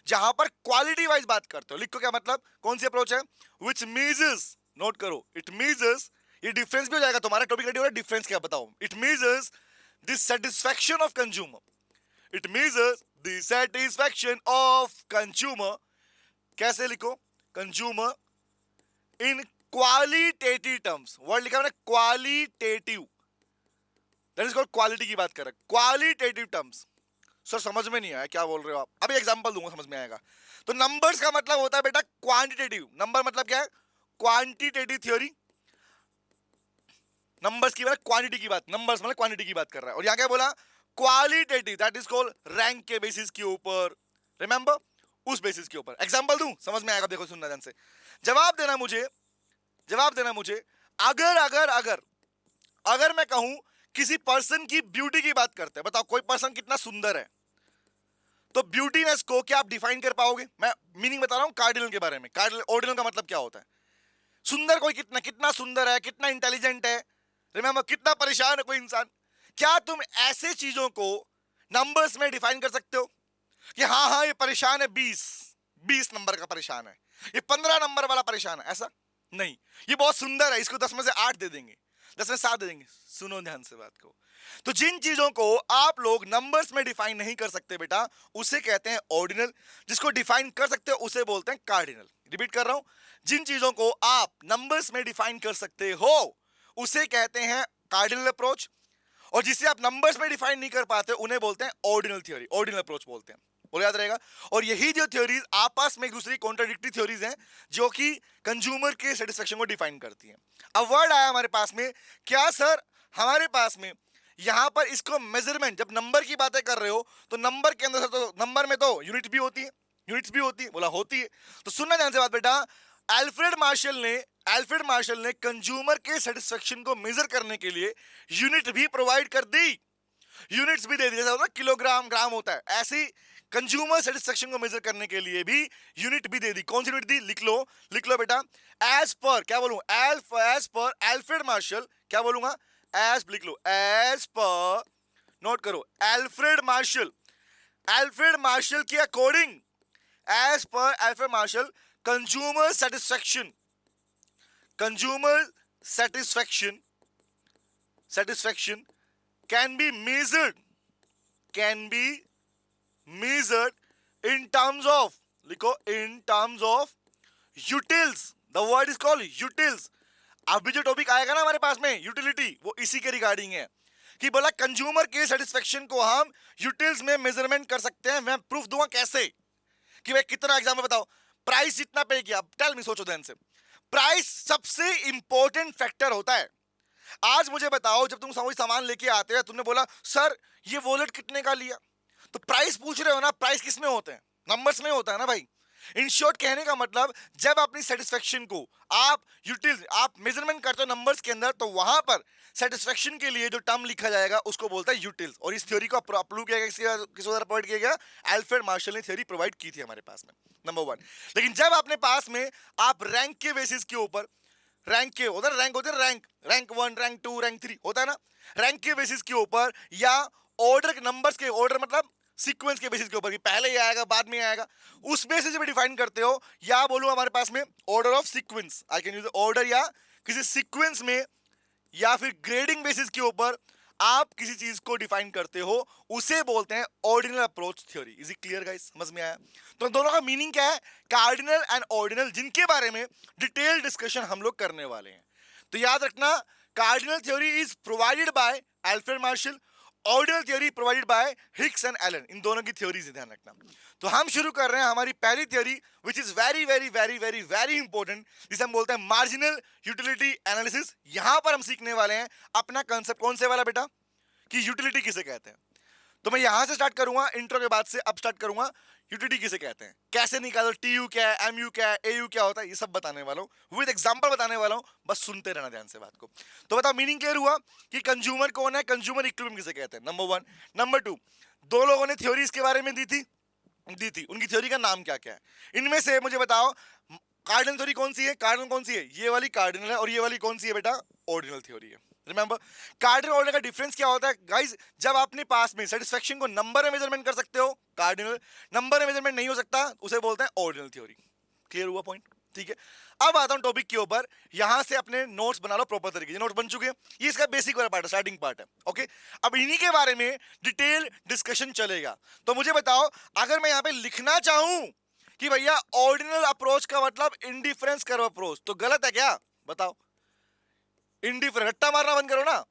जहां पर क्वालिटी वाइज बात करते हो। लिखो क्या मतलब, कौन सी अप्रोच है, विच मीजर्स, नोट करो, इट मीजर्स, ये डिफरेंस भी हो जाएगा तुम्हारा, टॉपिक रेडी हो रहा है, डिफरेंस क्या बताओ, it measures the satisfaction of consumer, it measures the satisfaction of consumer, कैसे लिखो, consumer in qualitative terms, word लिखा मैंने qualitative, that is called quality की बात कर रहा है, क्वालिटेटिव टर्म्स। सर समझ में नहीं आया क्या बोल रहे हो आप, अभी एग्जांपल दूंगा समझ में आएगा। तो नंबर्स का मतलब होता है बेटा क्वांटिटेटिव, नंबर मतलब क्या है, क्वांटिटेटिव थ्योरी, नंबर्स की बात, क्वांटिटी की बात, नंबर्स मतलब क्वांटिटी की बात कर रहा है। और यहां क्या बोला, qualitative, that is called rank के बेसिस के ऊपर, रिमेंबर, उस बेसिस के ऊपर। एग्जांपल दूं, समझ में आएगा, देखो सुनना ध्यान से, जवाब देना मुझे, जवाब देना मुझे, अगर अगर अगर अगर मैं कहूं किसी पर्सन की ब्यूटी की बात करते हैं, बताओ कोई पर्सन कितना सुंदर है, तो ब्यूटीनेस को क्या आप डिफाइन कर पाओगे, मैं मीनिंग बता रहा हूं कार्डिनल के बारे में, कार्डिनल ऑर्डिनल का मतलब क्या होता है, सुंदर कोई कितना कितना सुंदर है, कितना इंटेलिजेंट है, रिमेंबर कितना परेशान है कोई इंसान, क्या तुम ऐसे चीजों को नंबर्स में डिफाइन कर सकते हो कि हाँ हाँ ये परेशान है 20 नंबर का परेशान है, ये 15 नंबर वाला परेशान है, ऐसा नहीं, ये बहुत सुंदर है, इसको 10 में से 8 दे देंगे, 10 में 7 दे देंगे। सुनो ध्यान से बात को, तो जिन चीजों को आप लोग नंबर्स में डिफाइन नहीं कर सकते बेटा उसे कहते हैं ऑर्डिनल, जिसको डिफाइन कर सकते हो उसे बोलते हैं कार्डिनल। रिपीट कर रहा हूं, जिन चीजों को आप नंबर्स में डिफाइन कर सकते हो उसे कहते हैं कार्डिनल अप्रोच, और जिसे आप नंबर्स में डिफाइन नहीं कर पाते उन्हें बोलते हैं ऑर्डिनल थ्योरी, ऑर्डिनल अप्रोच बोलते हैं, बोलो याद रहेगा। और यही जो थ्योरीज आपस में एक दूसरी कॉन्ट्राडिक्टरी थ्योरीज हैं जो कि कंज्यूमर के सेटिस्फैक्शन को डिफाइन करती हैं। अब वर्ड आया हमारे पास में, क्या सर हमारे पास में यहां पर इसको मेजरमेंट, जब नंबर की बातें कर रहे हो तो नंबर के अंदर तो नंबर में तो यूनिट भी होती है, यूनिट्स भी होती है, बोला होती है, तो सुनना ध्यान से बात बेटा, अल्फ्रेड मार्शल ने कंज्यूमर के सेटिस्फैक्शन को मेजर करने के लिए यूनिट भी प्रोवाइड कर दी, यूनिट्स भी दे दी, जैसा होता है किलोग्राम ग्राम होता है, ऐसी कंज्यूमर सेटिस्फैक्शन को मेजर करने के लिए भी यूनिट भी दे दी। कौन सी यूनिट दी, लिख लो बेटा, एज पर, क्या बोलूं, एज पर अल्फ्रेड मार्शल, क्या बोलूंगा, एज, लिख लो, एज पर, नोट करो, अल्फ्रेड मार्शल के अकॉर्डिंग, एज पर Alfred Marshall, consumer satisfaction can be measured in terms of, लिखो, in terms of utils, the word is called utils। अभी जो टॉपिक आएगा ना हमारे पास में यूटिलिटी, वो इसी के रिगार्डिंग है कि बोला कंज्यूमर के सेटिस्फेक्शन को हम यूटिल्स में मेजरमेंट कर सकते हैं। मैं प्रूफ दूंगा कैसे, कि भाई कितना एग्जाम्पल बताओ, प्राइस जितना पे किया, टेल मी, सोचो ध्यान से, प्राइस सबसे इंपॉर्टेंट फैक्टर होता है। आज मुझे बताओ, जब तुम कोई सामान लेके आते हो, तुमने बोला सर ये वॉलेट कितने का लिया, तो प्राइस पूछ रहे हो ना, प्राइस किस में होते हैं, नंबर्स में होता है ना भाई। इन शॉर्ट कहने का मतलब, जब अपनी सेटिस्फेक्शन को आप मेजरमेंट करते हो नंबर्स के अंदर, तो वहां पर सेटिस्फेक्शन के लिए जो टर्म लिखा जाएगा उसको बोलता है यूटिल्स। और इस थ्योरी को अप्रूव किया गया, किस द्वारा प्रोवाइड किया गया, अल्फ्रेड मार्शल ने थ्योरी प्रोवाइड की थी हमारे पास में, नंबर वन। लेकिन जब अपने पास में आप रैंक के बेसिस के ऊपर, रैंक के उधर रैंक होते हैं, रैंक 1, रैंक 2, रैंक 3 होता है ना, रैंक के बेसिस के ऊपर या ऑर्डर के नंबर्स के, ऑर्डर मतलब सीक्वेंस के बेसिस के ऊपर, कि पहले ही आएगा बाद में आएगा, उस बेसिस पे डिफाइन करते हो, या बोलूं हमारे पास में order of sequence, I can use order, या किसी सीक्वेंस में, या फिर ग्रेडिंग बेसिस के ऊपर आप किसी चीज को डिफाइन करते हो, उसे बोलते हैं ordinal approach theory. Is it clear guys, समझ में आया? तो दोनों का मीनिंग क्या है, कार्डिनल एंड ऑर्डिनल, जिनके बारे में डिटेल डिस्कशन हम लोग करने वाले हैं। तो याद रखना, cardinal theory is provided by Alfred Marshall, ordinal theory provided by Hicks and Allen. इन दोनों की थ्योरीज ध्यान रखना। तो हम शुरू कर रहे हैं हमारी पहली theory which is very very very very very important, जिसे हम बोलते हैं मार्जिनल यूटिलिटी एनालिसिस। यहां पर हम सीखने वाले हैं अपना कंसेप्ट कौन से वाला बेटा, कि यूटिलिटी किसे कहते हैं। तो मैं यहां से स्टार्ट करूंगा, इंट्रो के बाद से अब स्टार्ट करूंगा यूटिलिटी किसे कहते हैं, कैसे निकालो, टीयू क्या है, एमयू क्या है, एयू क्या होता है, ये सब बताने वाला हूं, विद एग्जांपल बताने वाला हूं, बस सुनते रहना ध्यान से बात को। तो बताओ मीनिंग क्लियर हुआ कि कंज्यूमर कौन है, कंज्यूमर इक्विलिब्रियम किसे कहते हैं, नंबर 1। नंबर 2, दो लोगों ने थ्योरी इसके बारे में दी थी, उनकी थ्योरी का नाम क्या क्या है। इनमें से मुझे बताओ कार्डिनल थ्योरी कौन सी है, कार्डिनल कौन सी है, ये वाली कार्डिनल है, और ये वाली कौन सी है बेटा, ऑर्डिनल थ्योरी है। रिमेंबर, कार्डिनल ऑर्डिनल का डिफरेंस क्या होता है गाइस, जब आपने पास में सेटिस्फेक्शन को नंबर में मेजरमेंट कर सकते हो, कार्डिनल नंबर में मेजरमेंट नहीं हो सकता, उसे बोलते हैं ऑर्डिनल थ्योरी। क्लियर हुआ पॉइंट, ठीक है। अब आता हूं टॉपिक के ऊपर, यहां से अपने नोट्स बना लो प्रॉपर तरीके से, नोट्स बन चुके हैं, ये इसका बेसिक वाला पार्ट है, स्टार्टिंग पार्ट है, ओके। अब इन्हीं के बारे में डिटेल डिस्कशन चलेगा। तो मुझे बताओ, अगर मैं यहां पे लिखना चाहूं कि भैया ऑर्डिनल अप्रोच का मतलब इंडिफरेंस कर्व अप्रोच, तो गलत है क्या, बताओ। इंडिफरेंस, रट्टा मारना बंद करो ना,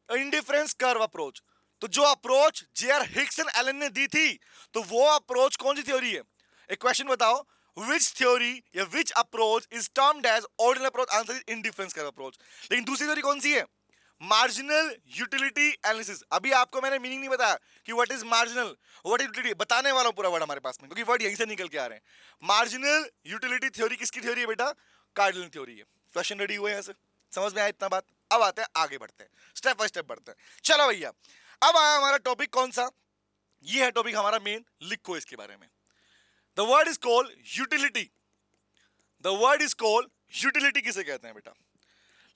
इंडिफरेंस कर्व अप्रोच। तो जो approach J R. Hicks and Allen ने दी थी, तो वो अप्रोच कौन सी थ्योरी है। एक क्वेश्चन बताओ, which theory या which approach is termed as ordinal approach, answer is indifference curve approach. लेकिन दूसरी थ्योरी कौन सी है, मार्जिनल यूटिलिटी एनालिसिस। अभी आपको मैंने मीनिंग नहीं बताया कि what is marginal, what is utility, बताने वाला हूं पूरा वर्ड हमारे पास में, क्योंकि वर्ड यहीं से निकल के आ रहे हैं। मार्जिनल यूटिलिटी थ्योरी किसकी थ्योरी है बेटा, कार्डिनल थ्योरी है। क्वेश्चन रेडी हुए, ऐसे समझ में आया इतना बात। अब आते हैं आगे बढ़ते हैं, स्टेप बाय स्टेप बढ़ते हैं। चलो भैया, अब आया हमारा टॉपिक कौन सा, ये है टॉपिक हमारा मेन, लिखो इसके बारे में। The word is called utility. The word is called utility किसे कहते हैं बेटा,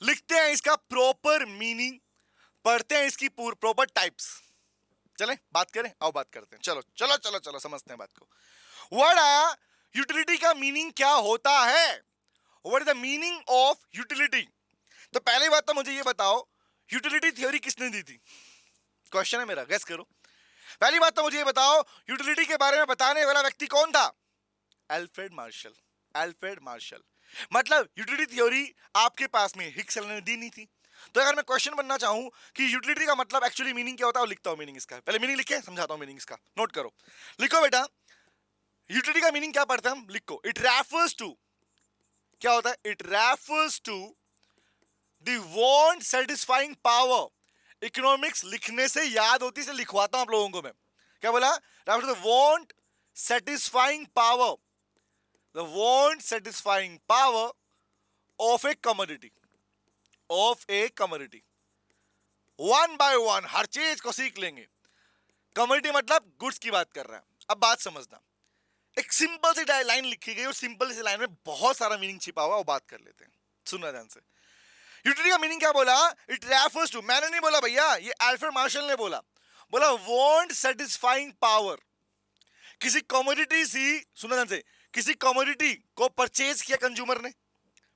लिखते हैं इसका प्रॉपर मीनिंग, पढ़ते हैं इसकी प्रॉपर टाइप्स। चलें बात करें, आओ बात करते हैं, चलो चलो चलो चलो समझते हैं बात को। वर्ड आया, यूटिलिटी का मीनिंग क्या होता है, what is the meaning of utility. तो पहली बात तो मुझे ये बताओ, यूटिलिटी थ्योरी किसने दी थी, क्वेश्चन है मेरा, गेस करो। पहली बात तो मुझे ये बताओ, यूटिलिटी के बारे में बताने वाला व्यक्ति कौन था, अल्फ्रेड मार्शल। अल्फ्रेड मार्शल, मतलब यूटिलिटी थ्योरी आपके पास में हिग्स एलन ने दी नहीं थी। तो अगर मैं क्वेश्चन बनना चाहूं कि यूटिलिटी का मतलब एक्चुअली मीनिंग क्या होता है, लिखता हूं मीनिंग इसका, पहले मीनिंग लिखे समझाता हूं मीनिंग इसका, नोट करो, लिखो बेटा। यूटिलिटी का मीनिंग क्या पढ़ते हैं हम, लिखो, इट रेफर्स टू, क्या होता है, it refers to the want satisfying power. Economics लिखने से याद होती है, लिखवाता हूं आप लोगों को मैं, क्या बोला, refer to the want satisfying power, the want satisfying power of a commodity, of a commodity। One by one हर चीज को सीख लेंगे। कमोडिटी मतलब गुड्स की बात कर रहा है। अब बात समझना, एक सिंपल सी लाइन लिखी गई और सिंपल सी लाइन में बहुत सारा मीनिंग छिपा हुआ है, वो बात कर लेते हैं, सुनना ध्यान से। यूटिलिटी का मीनिंग क्या बोला, इट रेफर्स टू, मैंने नहीं बोला भैया, ये अल्फ्रेड मार्शल ने बोला, वांट सेटिस्फाइंग पावर। किसी कमोडिटी सी, सुनना ध्यान से, किसी कमोडिटी को परचेज किया कंज्यूमर ने,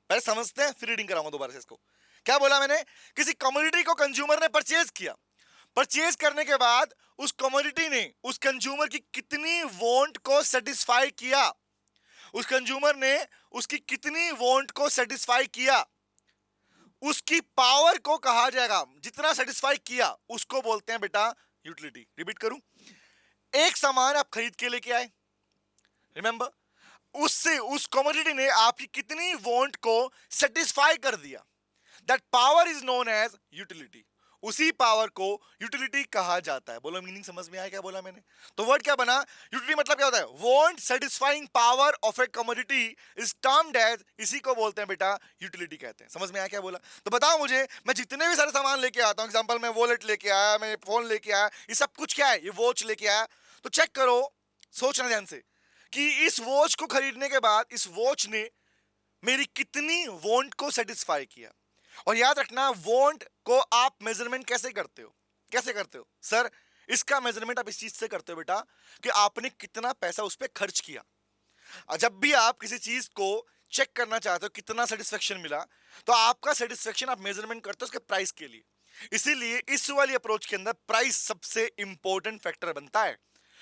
पहले समझते हैं फिर रीडिंग कराऊंगा दोबारा से इसको। क्या बोला मैंने, किसी कमोडिटी को कंज्यूमर ने परचेज किया, परचेज करने के बाद उस कमोडिटी ने उस कंज्यूमर की कितनी वांट को सेटिस्फाई किया, उस कंज्यूमर ने उसकी कितनी वांट को सेटिस्फाई किया, उसकी पावर को कहा जाएगा, जितना सेटिस्फाई किया उसको बोलते हैं बेटा यूटिलिटी। रिपीट करूं, एक सामान आप खरीद के लेके आए, रिमेंबर, उससे उस कमोडिटी ने आपकी कितनी वांट को सेटिस्फाई कर दिया, that power is known as utility. उसी पावर को यूटिलिटी कहा जाता है। बोलो मीनिंग समझ में आया क्या बोला मैंने। तो वर्ड क्या बना, यूटिलिटी मतलब क्या होता है, want satisfying power of a commodity is termed as, इसी को बोलते हैं बेटा यूटिलिटी कहते हैं। समझ में आया क्या बोला। तो बताओ मुझे, मैं जितने भी सारे सामान लेके आता हूं, एग्जांपल मैं वॉलेट लेके आया, मैं फोन लेके आया, ये सब कुछ क्या है, ये वॉच लेके आया, तो चेक करो, सोचना ध्यान से कि इस वॉच को खरीदने के बाद इस वॉच ने मेरी कितनी वांट को सेटिस्फाई किया। और याद रखना, वांट को आप मेजरमेंट कैसे करते हो, कैसे करते हो सर, इसका मेजरमेंट आप इस चीज से करते हो बेटा कि आपने कितना पैसा उस पर खर्च किया। जब भी आप किसी चीज को चेक करना चाहते हो कितना सेटिस्फेक्शन मिला, तो आपका सेटिस्फेक्शन आप मेजरमेंट करते हो उसके प्राइस के लिए। इसीलिए इस वाली अप्रोच के अंदर प्राइस सबसे इंपॉर्टेंट फैक्टर बनता है,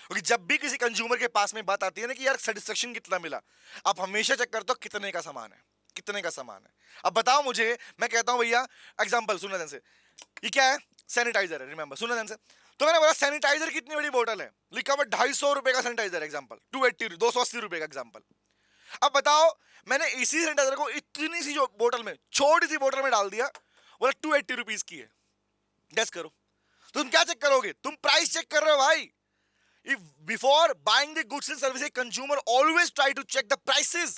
क्योंकि जब भी किसी कंज्यूमर के पास में बात आती है ना कि यार सेटिस्फेक्शन कितना मिला, आप हमेशा चेक करते हो कितने का सामान है। कितने का सामान है। अब बताओ मुझे, मैं कहता हूं भैया एग्जांपल सुनना ध्यान से, ये क्या है, सैनिटाइजर है, रिमेंबर सुनना ध्यान से। तो मैंने बोला सैनिटाइजर कितनी बड़ी बोतल है, लिखा हुआ 250 रुपए का सैनिटाइजर, एग्जांपल 280 280 रुपए का एग्जांपल। अब बताओ मैंने इसी सैनिटाइजर को इतनी सी जो बोतल में, छोटी सी बोतल में डाल दिया, बोला 280 रुपीज की है। गेस करो, तो तुम क्या चेक करोगे, तुम प्राइस चेक कर रहे हो भाई। If before buying the goods and services, consumer always try to check the prices.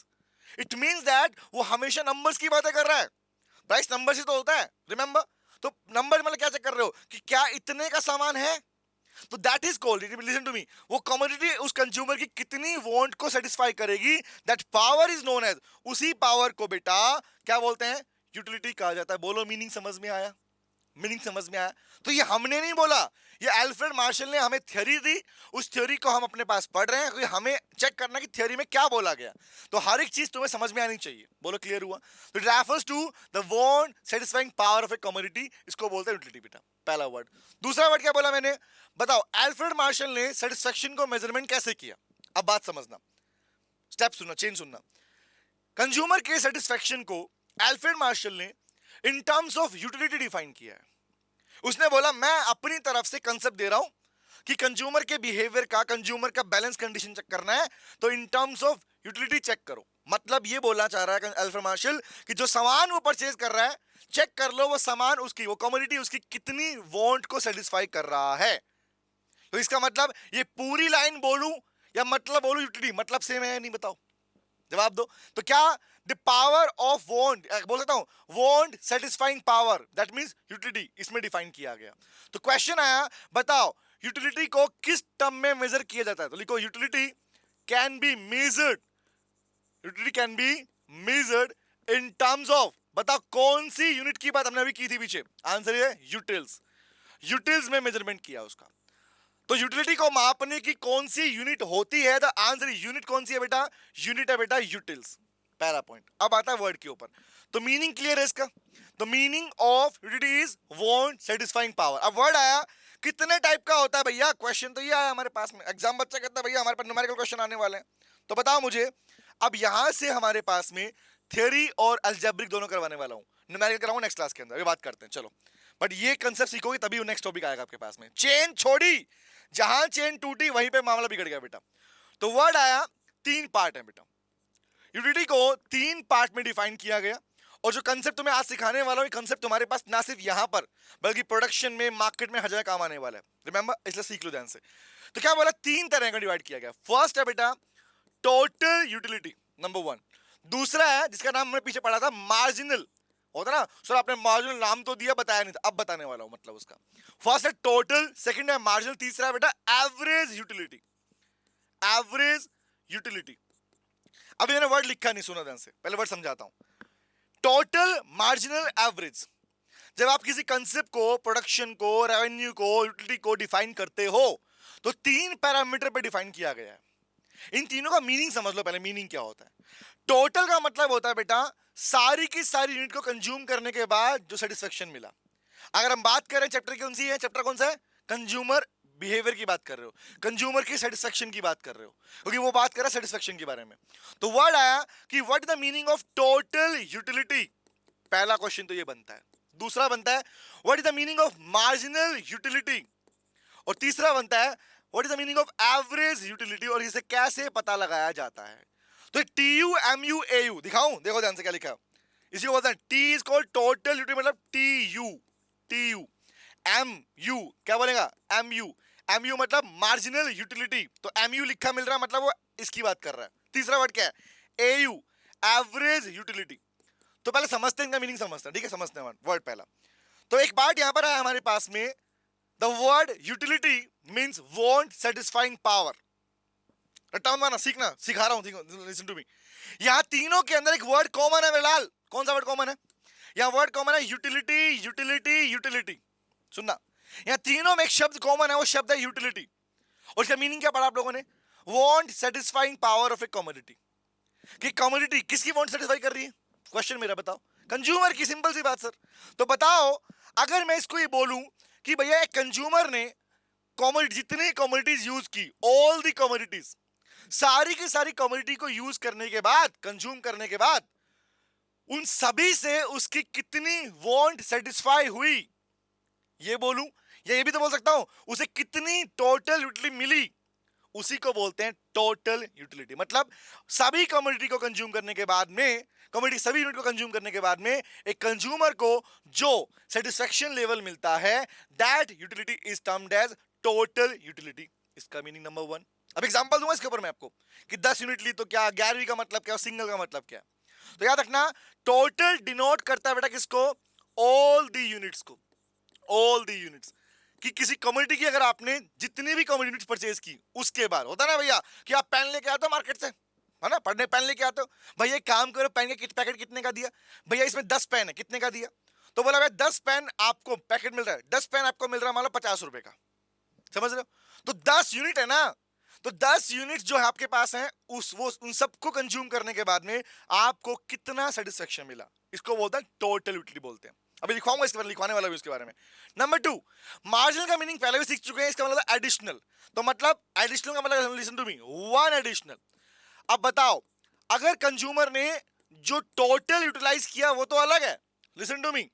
It means that वो हमेशा नंबर्स की बातें कर रहा है, प्राइस नंबर से तो होता है, रिमेंबर। तो नंबर मतलब क्या चेक कर रहे हो कि क्या इतने का सामान है, तो that is called, listen to me, वो कमोडिटी उस कंज्यूमर की कितनी वांट को सेटिस्फाई करेगी, that power is known as, उसी पावर को बेटा क्या बोलते हैं, यूटिलिटी कहा जाता है। बोलो मीनिंग समझ में आया, मीनिंग समझ में आया। तो ये हमने नहीं बोला, ये अल्फ्रेड मार्शल ने हमें थ्योरी दी, उस थ्योरी को हम अपने पास पढ़ रहे हैं, क्योंकि हमें चेक करना कि थ्योरी में क्या बोला गया। तो हर एक चीज तुम्हें समझ में आनी चाहिए। बोलो क्लियर हुआ। तो it refers to the want satisfying power of a commodity, इसको बोलते हैं यूटिलिटी बेटा, पहला वर्ड। दूसरा वर्ड क्या बोला मैंने, बताओ अल्फ्रेड मार्शल ने सेटिस्फेक्शन को मेजरमेंट कैसे किया। अब बात समझना, स्टेप सुनना, चेन सुनना। कंज्यूमर के सेटिस्फेक्शन को अल्फ्रेड मार्शल ने इन टर्म्स ऑफ यूटिलिटी डिफाइन किया है। उसने बोला मैं अपनी तरफ से कंसेप्ट दे रहा हूं कि कंज्यूमर के बिहेवियर का, कंज्यूमर का बैलेंस कंडीशन चेक करना है, तो in terms of utility check करो। मतलब ये बोलना चाह रहा है अल्फ्रेड मार्शल कि जो सामान वो परचेज कर रहा है, चेक कर लो वो सामान उसकी, वो कमोडिटी उसकी कितनी वांट को सेटिस्फाई कर रहा है। तो इसका मतलब ये पूरी लाइन बोलूं या मतलब बोलूं यूटिलिटी, मतलब सेम है नहीं, बताओ जवाब दो। तो क्या द पावर ऑफ वांट, बोल सकता हूं want satisfying power, that means utility, इसमें डिफाइन किया गया। तो क्वेश्चन आया, बताओ यूटिलिटी को किस टर्म में मेजर किया जाता है। तो लिखो utility can be measured, utility can be measured in terms of, बताओ कौन सी यूनिट की बात हमने अभी की थी पीछे, आंसर है यूटिल्स, यूटिल्स में मेजरमेंट किया उसका। तो यूटिलिटी को मापने की कौन सी यूनिट होती है, द आंसर यूनिट कौन सी है बेटा, यूनिट है बेटा यूटिल्स, पहला पॉइंट। अब आता है वर्ड के ऊपर, तो मीनिंग क्लियर है इसका। तो meaning of utility is want satisfying power. अब वर्ड आया कितने टाइप का होता है भैया, क्वेश्चन तो ये आया हमारे पास में, एग्जाम बच्चा कहता है भैया हमारे पास न्यूमेरिकल क्वेश्चन आने वाले हैं, तो बताओ मुझे। अब यहां से हमारे पास में थ्योरी और अलजेब्रिक दोनों करवाने वाला हूं, न्यूमेरिकल कराऊंगा नेक्स्ट क्लास के अंदर, ये बात करते हैं चलो। बट ये कंसेप्ट सीखोगे तभी नेक्स्ट टॉपिक आएगा आपके पास में। चेन छोड़ी, जहां चेन टूटी वहीं पे मामला बिगड़ गया बेटा। तो वर्ड आया, तीन पार्ट है बेटा, यूटिलिटी को तीन पार्ट में डिफाइन किया गया। और जो कंसेप्ट तुम्हें आज सिखाने वाला हूं, कंसेप्ट तुम्हारे पास ना सिर्फ यहां पर बल्कि प्रोडक्शन में, मार्केट में हर जगह काम आने वाला है, रिमेंबर, इसलिए सीख लो ध्यान से। तो क्या बोला, तीन तरह का डिवाइड किया गया। फर्स्ट है बेटा टोटल यूटिलिटी, नंबर वन। दूसरा है जिसका नाम हमने पीछे पढ़ा था मार्जिनल, होता ना सर आपने मार्जिनल नाम तो दिया, बताया नहीं था, अब बताने वाला हूं मतलब उसका। फर्स्ट है टोटल, सेकंड है मार्जिनल, तीसरा है बेटा एवरेज यूटिलिटी, एवरेज यूटिलिटी। अभी मैंने वर्ड लिखा नहीं, सुना ध्यान से, पहले वर्ड समझाता हूं। Total, marginal, average. जब आप किसी कंसेप्ट को, प्रोडक्शन को, रेवेन्यू को, यूटिलिटी को डिफाइन करते हो तो तीन पैरामीटर पे डिफाइन किया गया है। इन तीनों का मीनिंग समझ लो पहले, मीनिंग क्या होता है। टोटल का मतलब होता है बेटा सारी की सारी यूनिट को कंज्यूम करने के बाद जो सेटिस्फेक्शन मिला। अगर हम बात करें चैप्टर कौन सी है, चैप्टर कौन सा है, कंज्यूमर बिहेवियर की बात कर रहे हो, कंज्यूमर की सेटिस्फेक्शन की बात कर रहे हो, क्योंकि वो बात कर रहा है सेटिस्फेक्शन के बारे में। तो वर्ड आया कि what the meaning of total utility, पहला क्वेश्चन तो ये बनता है। दूसरा बनता है what is the meaning of marginal utility, और तीसरा बनता है what is the meaning of average utility, और इसे कैसे पता लगाया जाता है। तो टीयू एमयू एयू दिखाऊं, देखो ध्यान से क्या लिखा है, इसी को बोलते हैं T is called total utility, मतलब टीयू एम यू क्या बोलेगा, एम यू मतलब मार्जिनल यूटिलिटी, तो एम यू लिखा मिल रहा है मतलब वो इसकी बात कर रहा है। तीसरा वर्ड क्या है, एयू एवरेज यूटिलिटी। तो पहले समझते हैं इनका मीनिंग, समझते हैं, ठीक है, समझते हैं वर्ड पहला। तो एक बात यहां पर है हमारे पास में, the word utility means want satisfying power. रट्टा माना, सीखना, सिखा रहा हूं, लिसन टू मी। यहां तीनों के अंदर एक वर्ड कॉमन है बेलाल, कौन सा वर्ड कॉमन है, यहां वर्ड कॉमन है यूटिलिटी, यूटिलिटी, यूटिलिटी। सुनना, यहां तीनों में एक शब्द कॉमन है, वो शब्द है यूटिलिटी। और इसका मीनिंग क्या पढ़ा आप लोगों ने, want satisfying power of a commodity. कि कमोडिटी किसकी वांट सेटिस्फाई कर रही है, क्वेश्चन मेरा बताओ, कंज्यूमर की, सिंपल सी बात सर। तो बताओ अगर मैं इसको ये बोलूं कि भैया एक कंज्यूमर ने कमोडिटी, जितनी कमोडिटीज यूज की, ऑल दी कमोडिटीज, सारी की सारी कमोडिटी को यूज करने के बाद, कंज्यूम करने के बाद उन सभी से उसकी कितनी वांट सेटिस्फाई हुई, ये बोलूं, या ये भी तो बोल सकता हूं उसे कितनी टोटल यूटिलिटी मिली, उसी को बोलते हैं टोटल यूटिलिटी। मतलब सभी कमोडिटी को कंज्यूम करने के बाद में, कमोडिटी सभी यूनिट को कंज्यूम करने के बाद में एक कंज्यूमर को जो सेटिस्फेक्शन लेवल मिलता है, that utility is termed as total utility. इसका मीनिंग नंबर वन। अब एग्जांपल दूंगा इसके ऊपर मैं आपको कि 10 यूनिट ली तो क्या, 11वीं का मतलब क्या, सिंगल का मतलब क्या। तो याद रखना, टोटल डिनोट करता है बेटा किसको, ऑल द यूनिट्स को, ऑल द यूनिट्स। कि किसी कम्युनिटी की अगर आपने जितनी भी कम्युनिटी परचेज की, उसके बाद होता ना भैया कि आप पेन लेके आते हो मार्केट से, है ना, पढ़ने पेन लेके आते हो, भैया एक काम करो पेन का पैकेट कितने का दिया, भैया इसमें 10 पेन है, कितने का दिया, तो बोला भाई 10 पेन आपको पैकेट मिल रहा है, 10 पेन आपको मिल रहा है मान लो 50 रुपए का, समझ रहे हो, तो 10 यूनिट है ना, तो 10 यूनिट जो है आपके पास है, उन सबको कंज्यूम करने के बाद में आपको कितना सेटिस्फेक्शन मिला, इसको बोलते हैं टोटल यूटिलिटी बोलते हैं। अभी लिखवाऊंगा इसके बारे में, लिखवाने वाला भी उसके बारे में। नंबर 2, मार्जिनल का मीनिंग पहले भी सीख चुके हैं, इसका मतलब एडिशनल। तो मतलब एडिशनल का मतलब, listen to me, one additional. अब बताओ, अगर कंज्यूमर ने जो टोटल यूटिलाइज किया वो तो अलग है, लिसन टू मी,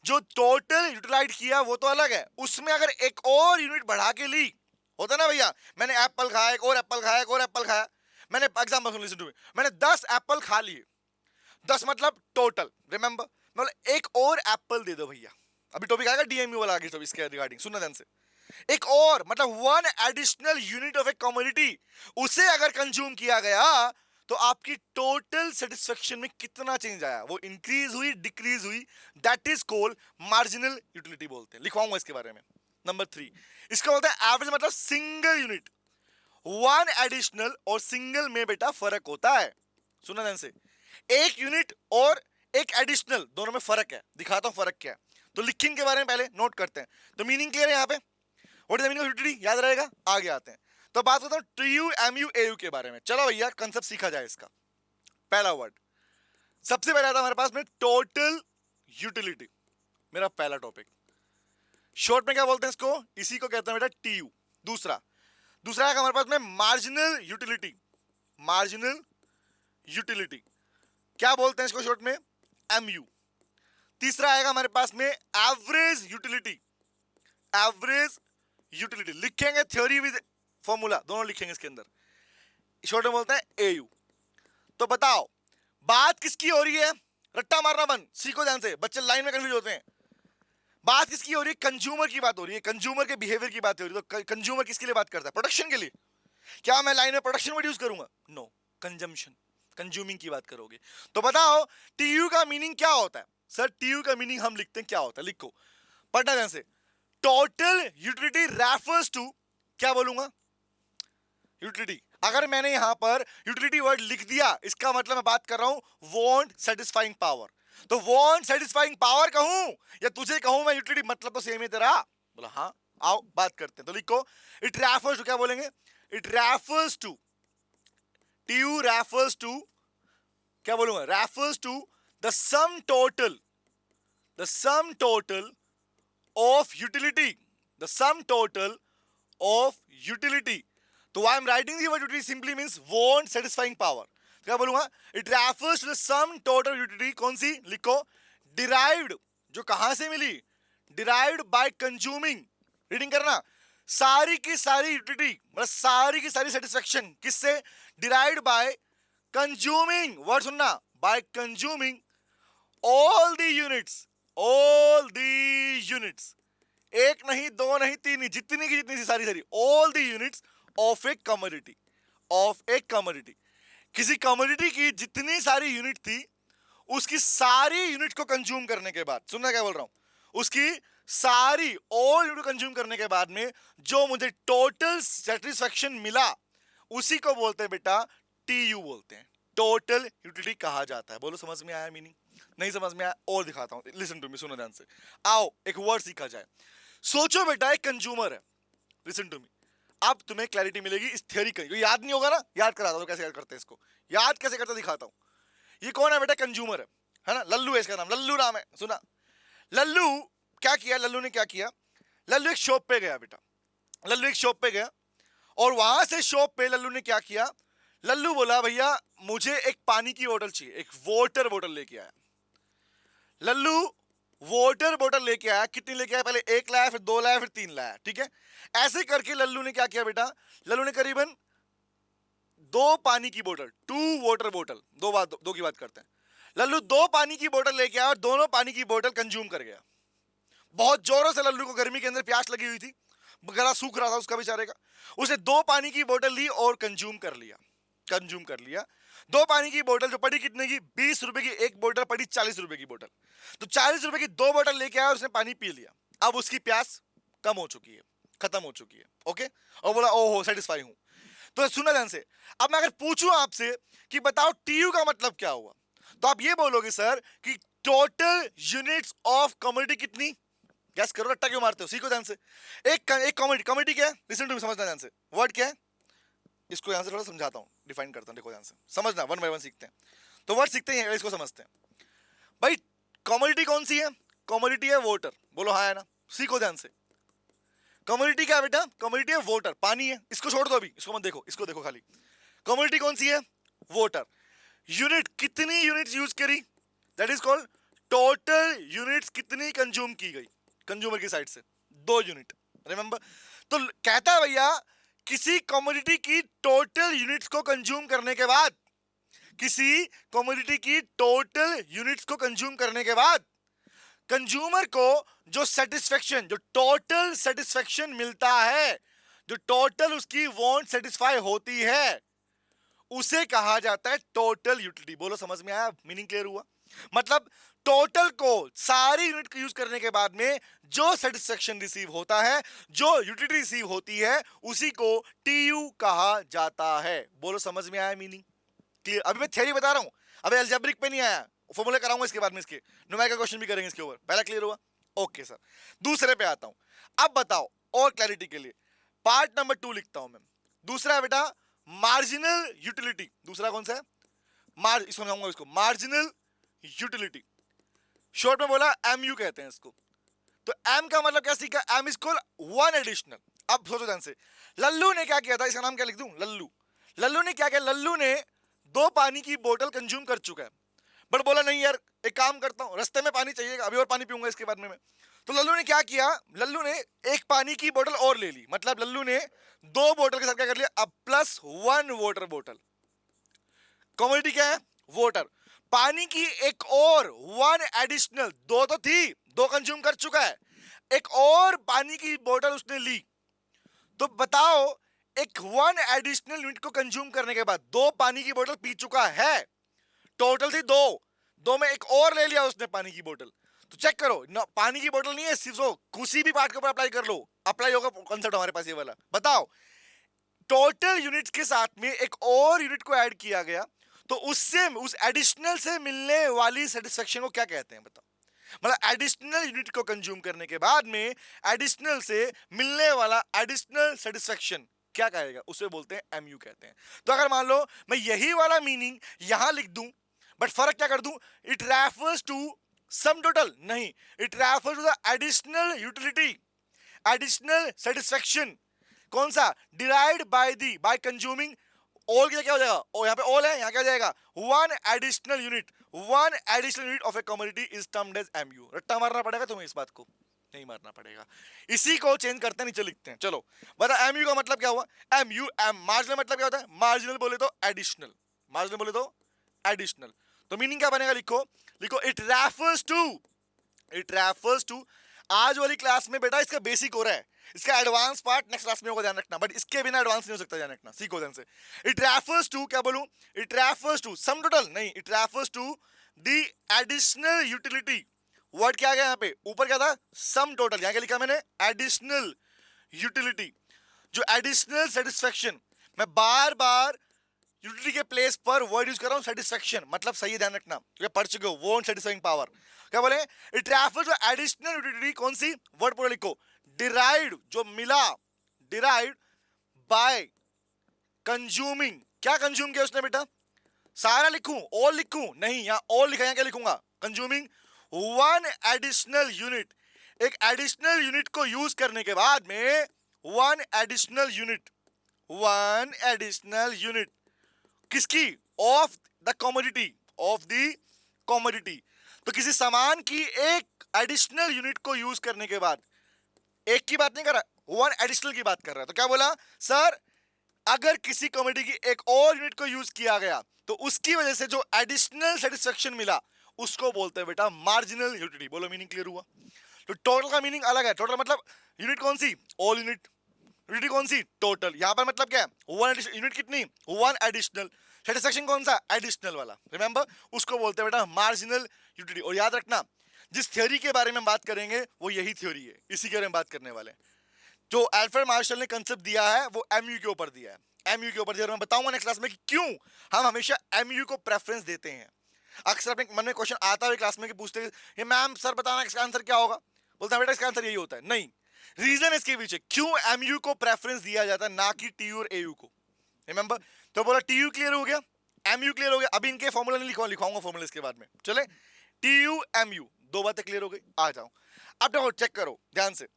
जो टोटल यूटिलाइज किया वो तो अलग है, उसमें अगर एक और यूनिट बढ़ा के ली, होता ना भैया, मैंने एप्पल खाया, एक और एप्पल खाया, एक और एप्पल खाया, मैंने एग्जांपल सुन, लिसन टू मी, मैंने 10 एप्पल खा लिए, 10 मतलब टोटल, रिमेंबर, मतलब एक और एप्पल दे दो भैया। अभी टॉपिक आएगा डीएमयू वाला आगे, तो इसके रिगार्डिंग सुनना ध्यान से। एक और मतलब one additional unit of a commodity, उसे अगर कंज्यूम किया गया तो आपकी टोटल सेटिस्फेक्शन में कितना चेंज आया, वो इंक्रीज हुई, डिक्रीज हुई, that is called marginal utility बोलते हैं। लिखवाऊंगा इसके बारे में। नंबर 3, इसका बोलते हैं एवरेज, मतलब सिंगल यूनिट। वन एडिशनल और सिंगल में बेटा फर्क होता है, सुनना ध्यान से, एक यूनिट और एक एडिशनल दोनों में फर्क है, दिखाता हूं फर्क क्या है। तो लिखिंग के बारे में पहले नोट करते हैं, तो मीनिंग क्लियर है यहाँ पे, what is the meaning of utility, याद रहेगा, आगे आते हैं। तो बात करता हूं टीयू एमयू एयू के बारे में। चलो भैया कंसेप्ट सीखा जाए इसका। पहला वर्ड सबसे पहले आता हमारे पास में टोटल यूटिलिटी, मेरा पहला टॉपिक। शॉर्ट में क्या बोलते हैं इसको, इसी को कहते हैं बेटा टीयू। दूसरा दूसरा है हमारे पास में मार्जिनल यूटिलिटी, मार्जिनल यूटिलिटी क्या बोलते हैं इसको शॉर्ट में, एमयू। तीसरा आएगा हमारे पास में एवरेज यूटिलिटी, एवरेज यूटिलिटी लिखेंगे थ्योरी विद फॉर्मूला, दोनों लिखेंगे इसके अंदर, शॉर्ट में बोलते हैं एयू। तो बताओ बात किसकी हो रही है, रट्टा मारना बंद, सीखो ध्यान से, बच्चे लाइन में कंफ्यूज होते हैं। बात किसकी हो रही है, कंज्यूमर की बात हो रही है, कंज्यूमर के बिहेवियर की बात हो रही है। तो कंज्यूमर किसके लिए बात करता है, प्रोडक्शन के लिए। क्या मैं लाइन में प्रोडक्शन वर्ड यूज करूंगा, नो, कंजम्पशन, कंज्यूमिंग की बात करोगे। तो बताओ टीयू का मीनिंग क्या होता है, सर टीयू का मीनिंग हम लिखते हैं क्या होता है, लिखो पढ़ना ध्यान से। टोटल यूटिलिटी रेफर्स टू, क्या बोलूंगा, यूटिलिटी। अगर मैंने यहां पर यूटिलिटी वर्ड लिख दिया, इसका मतलब मैं बात कर रहा हूं वांट सेटिस्फाइंग पावर। तो वांट सेटिस्फाइंग पावर कहूं या तुझे कहूं मैं यूटिलिटी, मतलब तो सेम ही तेरा। बोला हाँ, आओ बात करते हैं। तो लिखो इट रेफर्स टू, क्या बोलेंगे, it refers to, TU refers to, क्या बोलूंगा, refers to the sum total, the sum total of utility, the sum total of utility. तो I am writing the word utility simply means want satisfying power. क्या बोलूंगा, it refers to the sum total utility, कौन सी, लिखो derived, जो कहां से मिली, डिराइव्ड बाय कंज्यूमिंग, रीडिंग करना, सारी की सारी यूटिलिटी मतलब सारी की सारी सेटिस्फेक्शन किससे, डिराइव्ड बाय कंज्यूमिंग, वर्ड सुनना, bye consuming all the units, all the units, एक नहीं दो नहीं तीन नहीं, जितनी की जितनी सी सारी सारी, all the units of a commodity, of a commodity, किसी कमोडिटी की जितनी सारी यूनिट थी, उसकी सारी यूनिट को कंज्यूम करने के बाद, सुनना क्या बोल रहा हूं, उसकी सारी ऑल यूनिट कंज्यूम करने के बाद में जो मुझे टोटल सेटिस्फेक्शन मिला, उसी को बोलते हैं बेटा टीयू बोलते हैं, टोटल यूटिलिटी कहा जाता है। बोलो समझ में आया मीनिंग, नहीं समझ में आया और दिखाता हूं, लिसन टू मी, सुनो ध्यान से। आओ एक वर्ड सीखा जाए। सोचो बेटा एक कंज्यूमर है, लिसन टू मी, अब तुम्हें क्लैरिटी मिलेगी इस थ्योरी का, याद नहीं होगा ना, याद कराता हूं कैसे याद करते हैं इसको, याद कैसे करते दिखाता हूं। ये कौन है बेटा, कंज्यूमर है ना, लल्लू है इसका नाम, लल्लू नाम है, सुना। लल्लू क्या किया, लल्लू ने क्या किया, लल्लू एक शॉप पे गया बेटा, लल्लू एक शॉप पे गया और वहां से शॉप पे लल्लू ने क्या किया, लल्लू बोला भैया मुझे एक पानी की बोतल चाहिए, एक वाटर बोतल लेके आया, लल्लू वाटर बोतल लेके आया, कितनी लेके आया? पहले 1 लाया, फिर 2 लाया, फिर 3 लाया, ठीक है। ऐसे करके लल्लू ने क्या किया बेटा, लल्लू ने करीबन 2 पानी की बोतल, 2 वाटर बोतल, दो की बात करते हैं। लल्लू 2 पानी की बोतल लेके आया और दोनों पानी की बोतल कंज्यूम कर गया। बहुत जोरों से लल्लू को गर्मी के अंदर प्यास लगी हुई थी, गला सूख रहा था उसका बेचारे का। उसने 2 पानी की बोतल ली और कंज्यूम कर लिया, कंज्यूम कर लिया। 2 पानी की बोतल जो पड़ी कितने की? 20 रुपए की एक बोतल पड़ी, 40 रुपए की बोतल। तो 40 रुपए की 2 बोतल लेके आया और उसने पानी पी लिया। अब उसकी प्यास कम हो चुकी है, खत्म हो चुकी है, ओके। और बोला ओहो सेटिस्फाई हूं। तो सुना ध्यान से, अब मैं अगर पूछूं आपसे कि बताओ टीयू का मतलब क्या हुआ, तो आप ये बोलोगे सर कि टोटल यूनिट्स ऑफ कमोडिटी कितनी? गैस करो, रट्टा क्यों मारते हो, सीखो ध्यान से। एक कमोडिटी, कमोडिटी क्या है? लिसन टू मी, समझना ध्यान से। वर्ड क्या है? इसको यहां से थोड़ा समझाता हूं, डिफाइन करता हूं, देखो ध्यान से समझना, वन बाय वन सीखते हैं। तो वर्ड सीखते हैं, इसको समझते हैं। भाई कमोडिटी कौन सी है? कमोडिटी है वाटर, बोलो हाँ है ना। सीखो ध्यान से, कमोडिटी क्या है बेटा? कमोडिटी है वाटर, पानी है। इसको छोड़ दो अभी, इसको मत देखो, इसको देखो खाली। कमोडिटी कौन सी है? वाटर। यूनिट, कितनी यूनिट्स यूज करी? That is called total units. कितनी कंज्यूम की गई कंज्यूमर की साइड से? 2 यूनिट, रिमेंबर। तो कहता है भैया किसी कमोडिटी की टोटल यूनिट्स को कंज्यूम करने के बाद, किसी कमोडिटी की टोटल यूनिट्स को कंज्यूम करने के बाद कंज्यूमर को जो सेटिस्फेक्शन, जो टोटल सेटिस्फेक्शन मिलता है, जो टोटल उसकी वांट सेटिस्फाई होती है, उसे कहा जाता है टोटल यूटिलिटी। बोलो समझ में आया? मीनिंग क्लियर हुआ? मतलब टोटल को, सारी यूनिट को यूज करने के बाद में जो सेटिस्फेक्शन रिसीव होता है, जो यूटिलिटी रिसीव होती है, उसी को टीयू कहा जाता है। बोलो समझ में आया मीनिंग? क्लियर? अभी मैं थ्योरी बता रहा हूं, अभी अलजेब्रिक पे नहीं आया, फॉर्मूला कराऊंगा इसके बाद में, इसके न्यूमेरिकल क्वेश्चन भी करेंगे इसके ऊपर। पहला क्लियर हुआ? ओके सर, दूसरे पे आता हूं। अब बताओ और क्लैरिटी के लिए पार्ट नंबर 2 लिखता हूं मैं। दूसरा है बेटा मार्जिनल यूटिलिटी। दूसरा कौन सा है? इसको कहूंगा, इसको मार्जिनल यूटिलिटी, शॉर्ट में बोला एमयू कहते हैं इसको। तो एम का मतलब क्या सीखा? M is called one additional. अब सोचो ध्यान से, लल्लू ने क्या किया था? इसका नाम क्या लिख दूं? लल्लू। लल्लू ने क्या किया? लल्लू ने 2 पानी की बोतल कंज्यूम कर चुका है, बट बोला नहीं यार, एक काम करता हूं, रास्ते में पानी चाहिए, अभी और पानी पीऊंगा इसके बाद में मैं। तो लल्लू ने क्या किया? लल्लू ने एक पानी की बोतल और ले ली, मतलब लल्लू ने 2 बोतल के साथ क्या कर लिया? अब प्लस 1 वाटर बोतल। कमोडिटी क्या है? वाटर। पानी की एक और 1 एडिशनल, 2 तो थी, 2 कंज्यूम कर चुका है, एक और पानी की बोतल उसने ली। तो बताओ एक 1 एडिशनल यूनिट को कंज्यूम करने के बाद 2 पानी की बोतल पी चुका है। टोटल थी 2, 2 में एक और ले लिया उसने पानी की बोतल। तो चेक करो ना, पानी की बोतल नहीं है, सिर्फ किसी भी पार्ट के ऊपर अप्लाई कर लो, अप्लाई होगा कॉन्सेप्ट हमारे पास ये वाला। बताओ टोटल यूनिट्स के साथ में एक और यूनिट को ऐड किया गया, तो उससे, उस एडिशनल से मिलने वाली सेटिस्फेक्शन को क्या कहते हैं? बताओ। मतलब एडिशनल यूनिट को कंज्यूम करने के बाद में एडिशनल से मिलने वाला एडिशनल सेटिस्फेक्शन क्या कहेगा? उसे बोलते हैं एमयू कहते हैं। तो अगर मान लो मैं यही वाला मीनिंग यहां लिख दूं, बट फर्क क्या कर दूं? It refers to sum total नहीं, it refers to the additional utility, additional satisfaction. कौन सा? Derived by consuming. ऑल क्या हो जाएगा? ओ यहां पे ऑल है, यहां क्या हो जाएगा? 1 additional unit, 1 additional unit of a commodity is termed as MU. रट्टा मारना पड़ेगा तुम्हें, इस बात को नहीं मारना पड़ेगा, इसी को चेंज करते हैं, नीचे लिखते हैं। चलो बता एमयू का मतलब क्या हुआ? एमयू, एम मार्जिनल मतलब क्या होता है? मार्जिनल बोले तो एडिशनल, मार्जिनल बोले तो एडिशनल। तो मीनिंग क्या बनेगा? लिखो, लिखो it refers to, it refers to. आज वाली क्लास में बेटा इसका बेसिक हो रहा है, इसका एडवांस पार्ट नेक्स्ट क्लास में होगा, ध्यान रखना, बट इसके बिना एडवांस नहीं हो सकता, ध्यान रखना, सीखो ध्यान से। इट रेफर्स टू, क्या बोलूं? It refers to sum total नहीं, it refers to the additional utility. Word क्या आ गया यहां पे? ऊपर क्या था? सम टोटल, यहां क्या लिखा मैंने? एडिशनल यूटिलिटी, जो एडिशनल सेटिस्फेक्शन। मैं बार बार यूटिलिटी के प्लेस पर वर्ड यूज कर रहा हूं सेटिस्फेक्शन, मतलब सही ध्यान रखना, तो पढ़ चुके हो, वोंट सेटिस्फाइंग पावर। क्या बोले? It refers to additional utility, कौन सी? वर्ड पूरा लिखो, डिराइव्ड, जो मिला, डिराइव्ड बाय कंज्यूमिंग। क्या कंज्यूम किया उसने बेटा? सारा लिखूं, ऑल लिखूं? नहीं, यहां ऑल लिखा, यहां क्या लिखूंगा? Consuming 1 additional unit. एक एडिशनल यूनिट को यूज करने के बाद में 1 एडिशनल यूनिट, 1 एडिशनल यूनिट किसकी? Of the commodity, of the commodity. तो किसी सामान की एक एडिशनल यूनिट को यूज करने के बाद, एक की बात नहीं कर रहा, वन एडिशनल की बात कर रहा है, तो क्या बोला सर, अगर किसी कमोडिटी की एक और यूनिट को यूज किया गया तो उसकी वजह से जो एडिशनल सेटिस्फेक्शन मिला उसको बोलते हैं बेटा मार्जिनल यूटिलिटी। बोलो मीनिंग क्लियर हुआ? तो टोटल का मीनिंग अलग है। टोटल मतलब यूनिट कौन सी? All unit. यूनिट कौन सी? टोटल। यहां पर मतलब क्या है? वन यूनिट कितनी? One additional. सेटिस्फेक्शन कौन सा? एडिशनल वाला। रिमेंबर, उसको बोलते हैं बेटा मार्जिनल यूटिलिटी। और याद रखना, जिस थ्योरी के बारे में बात करेंगे वो यही थ्योरी है, इसी के बारे में बात करने वाले हैं। जो अल्फ्रेड मार्शल ने कंसेप्ट दिया है वो एमयू के ऊपर दिया है। एमयू के ऊपर दिया, मैं बताऊंगा नेक्स्ट क्लास में कि क्यों हम हमेशा एमयू को प्रेफरेंस देते हैं। अक्सर अपने मन में क्वेश्चन आता है क्लास में कि पूछते हैं, ये मैम सर बताना इसका आंसर क्या होगा? बोलता है बेटा इसका आंसर यही होता है। नहीं, रीजन इसके पीछे क्यों एमयू को प्रेफरेंस दिया जाता है, ना कि टीयू और एयू को। रिमेंबर, तो बोला टीयू क्लियर हो गया, एमयू क्लियर हो गया। अभी इनके फॉर्मूला नहीं लिखाऊंगा फॉर्मूला इसके बाद में। चले, टीयू एमयू दो बातें क्लियर हो गई। आ जाओ अब देखो, चेक करो ध्यान से,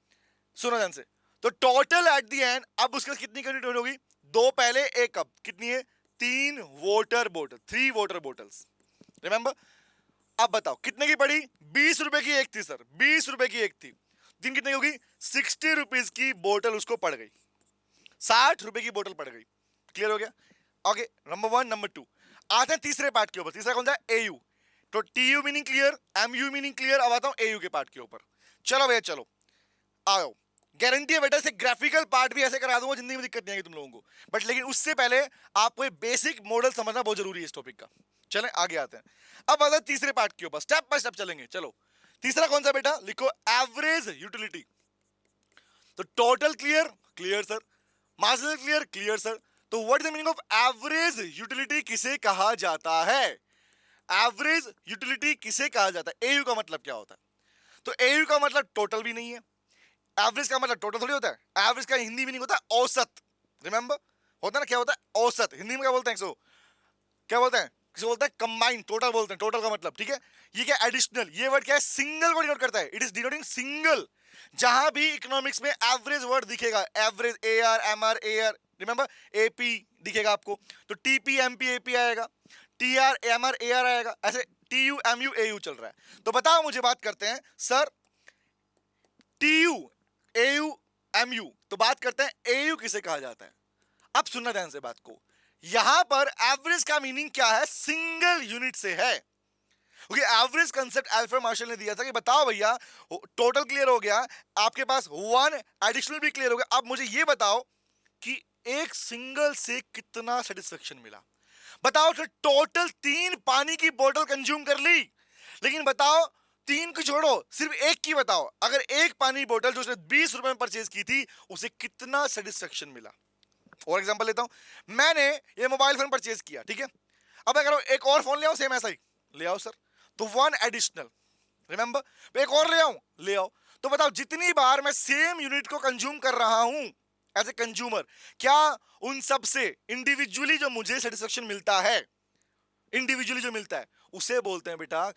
सुनो ध्यान से। तो टोटल एट दी एंड, अब उसके कितनी यूनिट होगी? दो पहले, एक कप, कितनी है? 3 वाटर बोतल, 3 वाटर बोतल्स। रिमेंबर, अब बताओ कितने की पड़ी? 20 रुपए की एक थी सर, 20 रुपए की एक थी। दिन कितने की होगी? 60 रुपीज की बोतल उसको पड़ गई, 60 रुपए की बोतल पड़ गई। क्लियर हो गया? Okay, number 1। नंबर 2 आते हैं तीसरे पार्ट के ऊपर। तीसरा कौन सा? एयू। तो TU meaning clear, MU meaning clear. अब आता हूं एयू के पार्ट के ऊपर। चलो भैया चलो, आओ। गारंटी है बेटा, से ग्राफिकल पार्ट भी ऐसे करा दूंगा जिंदगी में दिक्कत नहीं आएगी तुम लोगों को। बट लेकिन उससे पहले आपको ये बेसिक मॉडल समझना बहुत जरूरी है इस टॉपिक का। चलें आगे आते हैं। अब आता है तीसरे पार्ट के ऊपर, स्टेप बाय स्टेप चलेंगे। चलो, तीसरा कौन सा बेटा? लिखो एवरेज यूटिलिटी। तो total clear, clear sir. Marginal clear, clear sir. तो what is the meaning of average utility? किसे कहा जाता है? एवरेज यूटिलिटी किसे कहा जाता है? एयू का मतलब क्या होता है? तो एयू का मतलब टोटल भी नहीं है। एवरेज का मतलब टोटल थोड़ी होता है। एवरेज का हिंदी मीनिंग होता है औसत। रिमेंबर, होता है ना, क्या होता है? औसत। हिंदी में क्या बोलते हैं? क्या बोलते हैं? किसे बोलते हैं? कंबाइंड। टोटल बोलते हैं, टोटल का मतलब। ठीक है, ये क्या? एडिशनल। ये वर्ड क्या है? सिंगल को डिनोट करता है। It is denoting single. जहां भी इकोनॉमिक्स में एवरेज वर्ड दिखेगा, average, A R, M R, A R, remember, AP दिखेगा आपको, तो टीपी, एमपी, एपी आएगा, T R, M R, A R आएगा। ऐसे T U, M U, A U चल रहा है। तो बताओ मुझे, बात करते हैं sir T U, A U, M U, तो बात करते हैं ए यू किसे कहा जाता है। अब सुनना ध्यान से बात को। यहां पर एवरेज का मीनिंग क्या है? सिंगल यूनिट से है। क्योंकि एवरेज कंसेप्ट अल्फ्रेड मार्शल ने दिया था कि बताओ भैया, टोटल क्लियर हो गया, आपके पास वन एडिशनल भी क्लियर हो गया। अब मुझे ये बताओ कि एक सिंगल से कितना सेटिस्फेक्शन मिला। बताओ, तो टोटल 3 पानी की बोतल कंज्यूम कर ली, लेकिन बताओ 3 की छोड़ो, सिर्फ एक की बताओ। अगर एक पानी बोतल जो उसने 20 रुपए में परचेज की थी, उसे कितना सेटिस्फेक्शन मिला? और एग्जांपल लेता हूं, मैंने ये मोबाइल फोन परचेज किया, ठीक है। अब अगर एक और फोन ले आओ सेम ऐसा ही, ले आओ सर, तो वन एडिशनल। रिमेंबर, एक और ले आऊं, ले आओ। तो बताओ, जितनी बार मैं सेम यूनिट को कंज्यूम कर रहा हूं एज ए कंज्यूमर, क्या उन सब से इंडिविजुअली जो मुझे सेटिस्फेक्शन मिलता है, इंडिविजुअली जो मिलता है, उसे बोलते हैं बेटा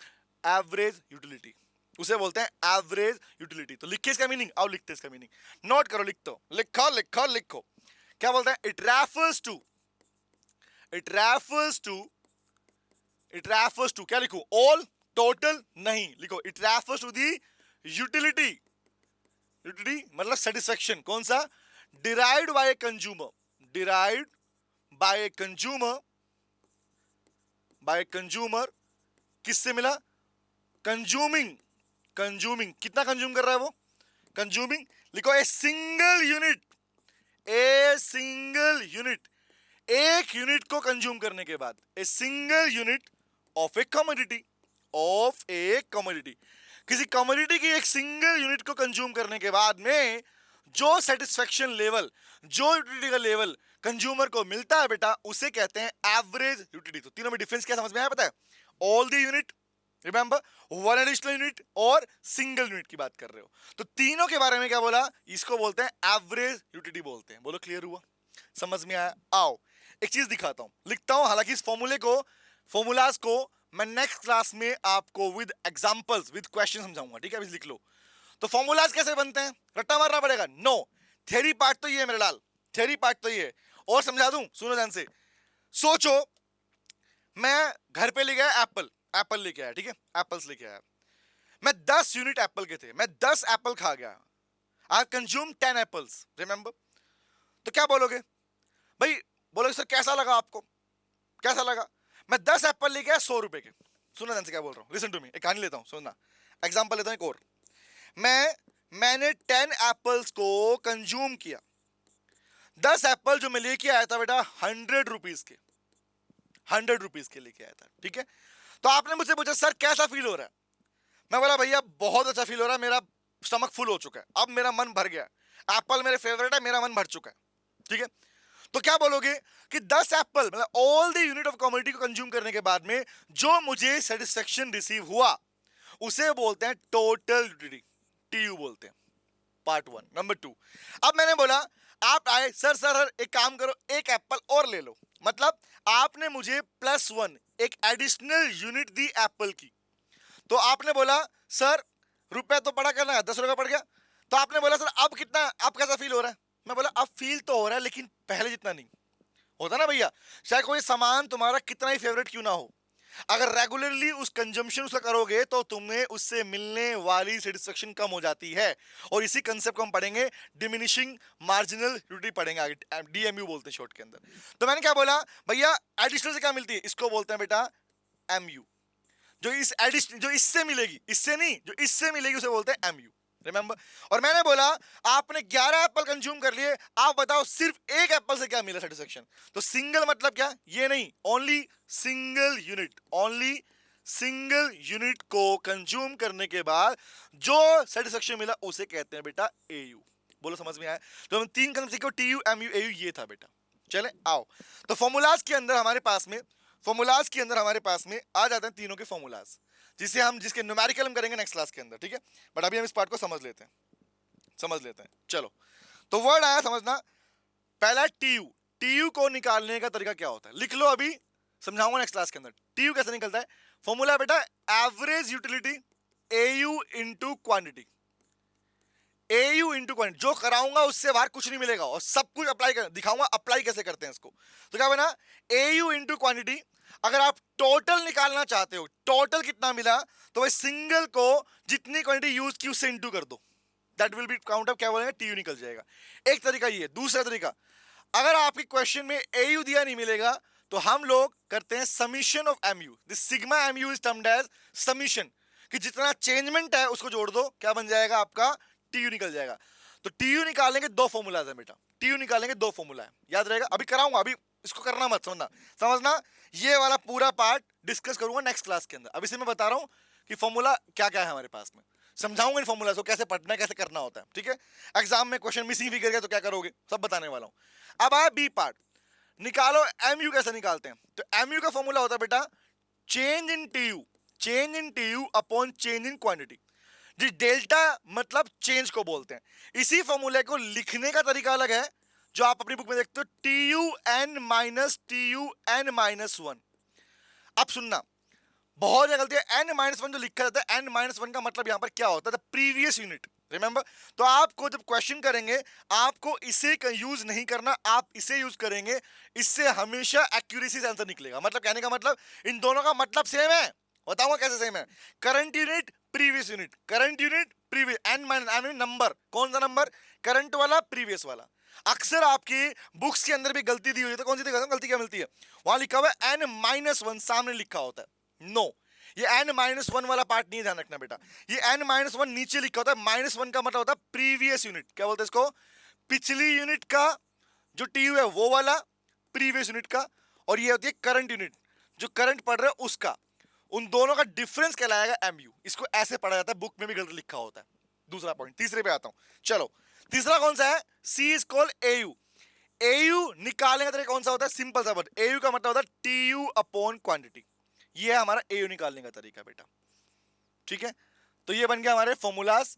एवरेज यूटिलिटी। उसे बोलते हैं एवरेज यूटिलिटी। तो लिखिए इसका मीनिंग, आओ लिखते हैं इसका मीनिंग। नोट करो, लिखो लिखो लिखो लिखो। क्या बोलते हैं? It refers to, it refers to, it refers to, क्या लिखूं? ऑल, टोटल नहीं, लिखो it refers to the utility. Utility मतलब सेटिस्फेक्शन। कौन सा? Derived by a consumer, derived by a consumer, by consumer. किससे मिला? Consuming, consuming. कितना कंज्यूम कर रहा है वो? कंज्यूमिंग। लिखो a single unit, a single unit, एक यूनिट को कंज्यूम करने के बाद, a single unit of a commodity, of a commodity. किसी कमोडिटी की एक सिंगल यूनिट को कंज्यूम करने के बाद में जो सेटिस्फेक्शन लेवल, जो यूटिलिटी का लेवल कंज्यूमर को मिलता है बेटा, उसे कहते हैं एवरेज यूटिलिटी। तो तीनों में डिफरेंस क्या समझ में आया? पता है? All the unit, remember, one additional unit और सिंगल यूनिट की बात कर रहे हो। तो तीनों के बारे में क्या बोला? इसको बोलते हैं एवरेज यूटिलिटी बोलते हैं। बोलो क्लियर हुआ? समझ में आया? आओ एक चीज दिखाता हूं, लिखता हूं। हालांकि इस फॉर्मूले को, फॉर्मूलाज को मैं नेक्स्ट क्लास में आपको विद एग्जांपल्स, विद क्वेश्चन समझाऊंगा, ठीक है? अभी लिख लो। तो फॉर्मूलाज कैसे बनते हैं? रट्टा मारना पड़ेगा? नो, थ्योरी पार्ट तो ये है मेरे लाल, थ्योरी पार्ट तो ये है। और समझा दूं, सुनो ध्यान से। सोचो मैं घर पे ले गया एप्पल, एप्पल लेके आया, ठीक है, एप्पल्स लेके आया, मैं 10 यूनिट एप्पल के थे, मैं 10 एप्पल खा गया, आई कंज्यूम 10 एप्पल्स, रिमेंबर। तो क्या बोलोगे भाई? बोलोगे सर कैसा लगा आपको, कैसा लगा? मैं 10 एप्पल लेके आया 100 रुपए के। सुनो ध्यान से क्या बोल रहा हूँ, लिसन टू मी, एक कहानी लेता हूँ, सुनना, एग्जांपल लेता हूँ एक और। मैंने 10 एप्पल्स को कंज्यूम किया, 10 एप्पल जो मैं लेके आया था बेटा 100 रुपीज के, 100 रुपीज के लेके आया था, ठीक है। तो आपने मुझसे पूछा सर कैसा फील हो रहा है, मैं बोला भैया बहुत अच्छा फील हो रहा है, मेरा स्टमक फुल हो चुका है, अब मेरा मन भर गया, एप्पल मेरे फेवरेट है, मेरा मन भर चुका है, ठीक है। तो क्या बोलोगे कि 10 एप्पल मतलब all the unit of commodity को कंज्यूम करने के बाद में जो मुझे सेटिस्फेक्शन रिसीव हुआ उसे बोलते हैं टोटल यूटिलिटी, टीयू बोलते हैं, पार्ट 1। नंबर 2, अब मैंने बोला आप आए सर एक काम करो, एक एप्पल और ले लो, मतलब आपने मुझे +1 एक एडिशनल यूनिट दी एप्पल की। तो आपने बोला सर रुपया तो पड़ा करना है, 10 रुपया पड़ गया। तो आपने बोला सर अब कितना, अब कैसा फील हो रहा है? मैं बोला अब फील तो हो रहा है लेकिन पहले जितना नहीं होता ना भैया। चाहे कोई सामान तुम्हारा कितना ही फेवरेट क्यों ना हो, अगर रेगुलरली उस कंजम्पशन उसका करोगे तो तुम्हें उससे मिलने वाली सेटिस्फेक्शन कम हो जाती है। और इसी कंसेप्ट को हम पढ़ेंगे, डिमिनिशिंग मार्जिनल यूटिलिटी पढ़ेंगे आगे, डीएमयू बोलते हैं शॉर्ट के अंदर। तो मैंने क्या बोला भैया एडिशनल से क्या मिलती है, इसको बोलते हैं बेटा एमयू। जो इस एडिशन जो इससे मिलेगी, इससे नहीं, जो इससे मिलेगी उसे बोलते हैं एमयू, रिमेंबर। और मैंने बोला आपने 11 एप्पल कंज्यूम कर लिए, आप बताओ सिर्फ एक एप्पल से क्या मिला सेटिस्फेक्शन। तो सिंगल मतलब क्या, ये नहीं, only single unit, only single unit को कंज्यूम करने के बाद जो सेटिस्फेक्शन मिला उसे कहते हैं बेटा एयू। बोलो समझ में आया? तो हम 3 कंसेप्ट सीखे, टीयू एमयू एयू, ये था बेटा। चले आओ, तो फॉर्मूलाज के अंदर हमारे पास में, फॉर्मूलाज के अंदर हमारे पास में आ जाते हैं तीनों के फॉर्मूलाज, जिसे हम जिसके न्यूमेरिकल हम करेंगे नेक्स्ट क्लास के अंदर, ठीक है। बट अभी हम इस पार्ट को समझ लेते हैं, समझ लेते हैं। चलो, तो वर्ड आया समझना, पहला टीयू। टीयू को निकालने का तरीका क्या होता है लिख लो, अभी समझाऊंगा नेक्स्ट क्लास के अंदर टीयू कैसे निकलता है। फॉर्मूला बेटा average utility AU into quantity, AU into quantity. जो कराऊंगा उससे बाहर कुछ नहीं मिलेगा और सब कुछ अप्लाई कर दिखाऊंगा, अप्लाई कैसे करते हैं इसको। तो क्या बना, एयू इंटू क्वांटिटी। अगर आप टोटल निकालना चाहते हो, टोटल कितना मिला, तो वही सिंगल को जितनी क्वांटिटी यूज की उससे इंटू कर दो, that will be count up, क्या बोलेंगे, टीयू निकल जाएगा। एक तरीका ये। दूसरा तरीका, अगर आपके क्वेश्चन में एयू दिया नहीं मिलेगा तो हम लोग करते हैं summation of MU. This sigma MU is termed as summation, कि जितना चेंजमेंट है उसको जोड़ दो, क्या बन जाएगा आपका, टीयू निकल जाएगा। तो टीयू निकालेंगे, 2 फॉर्मूलाज है बेटा, टीयू निकालेंगे 2 फॉर्मूला है, याद रहेगा। अभी कराऊंगा, अभी इसको करना मत समझना, ये वाला पूरा पार्ट डिस्कस करूंगा नेक्स्ट क्लास के अंदर। अभी से मैं बता रहा हूं कि फॉर्मूला क्या क्या है हमारे पास में, समझाऊंगा इन फॉर्मूला को कैसे पढ़ना है, कैसे करना होता है, ठीक है। एग्जाम में क्वेश्चन मिसिंग फिगर गया तो क्या करोगे, सब बताने वाला हूं। अब आया बी पार्ट, निकालो एमयू कैसे निकालते हैं। तो एमयू का फॉर्मूला होता है बेटा change in TU, change in TU upon change in quantity. जी डेल्टा मतलब चेंज को बोलते हैं। इसी फॉर्मूले को लिखने का तरीका अलग है, जो आप अपनी बुक में देखते हो, TU N minus TU N minus 1। अब सुनना, बहुत गलती है, एन माइनस 1 जो लिखा जाता है, एन माइनस 1 का मतलब यहां पर क्या होता है, प्रीवियस यूनिट, रिमेंबर। तो आपको जब क्वेश्चन करेंगे आपको इसे यूज नहीं करना, आप इसे यूज करेंगे, इससे हमेशा एक्यूरेसी से आंसर निकलेगा। मतलब कहने का मतलब इन दोनों का मतलब सेम है, बताऊंगा कैसे सेम है। Current unit previous unit, current unit previous, N minus N number, कौन सा नंबर, करंट वाला प्रीवियस वाला। अक्सर आपकी बुक्स के अंदर भी गलती दी हुई है, तो कौन सी गलती क्या मिलती है, वहां लिखा हुआ है एन माइनस 1 सामने लिखा होता है, नो ये एन माइनस 1 वाला पार्ट नहीं, ध्यान रखना बेटा, ये एन माइनस 1 नीचे लिखा होता है, -1 का मतलब होता है प्रीवियस यूनिट, क्या बोलते हैं इसको, पिछली यूनिट का जो टीयू है वो वाला, प्रीवियस यूनिट का, और ये होती है करंट यूनिट, जो करंट पढ़ रहे हो उसका, उन दोनों का डिफरेंस कहलाएगा एमयू। इसको ऐसे पढ़ा जाता है, बुक में भी गलत लिखा होता है। दूसरा पॉइंट, तीसरे पे आता हूं। चलो तीसरा कौन सा है, सी इज कॉल्ड एयू। एयू निकालने का तरीका कौन सा होता है, सिंपल सा वर्ड, एयू का मतलब होता है टीयू अपॉन क्वांटिटी। ये है हमारा एयू निकालने का तरीका बेटा, ठीक है। तो ये बन गया हमारे फॉर्मूलाज,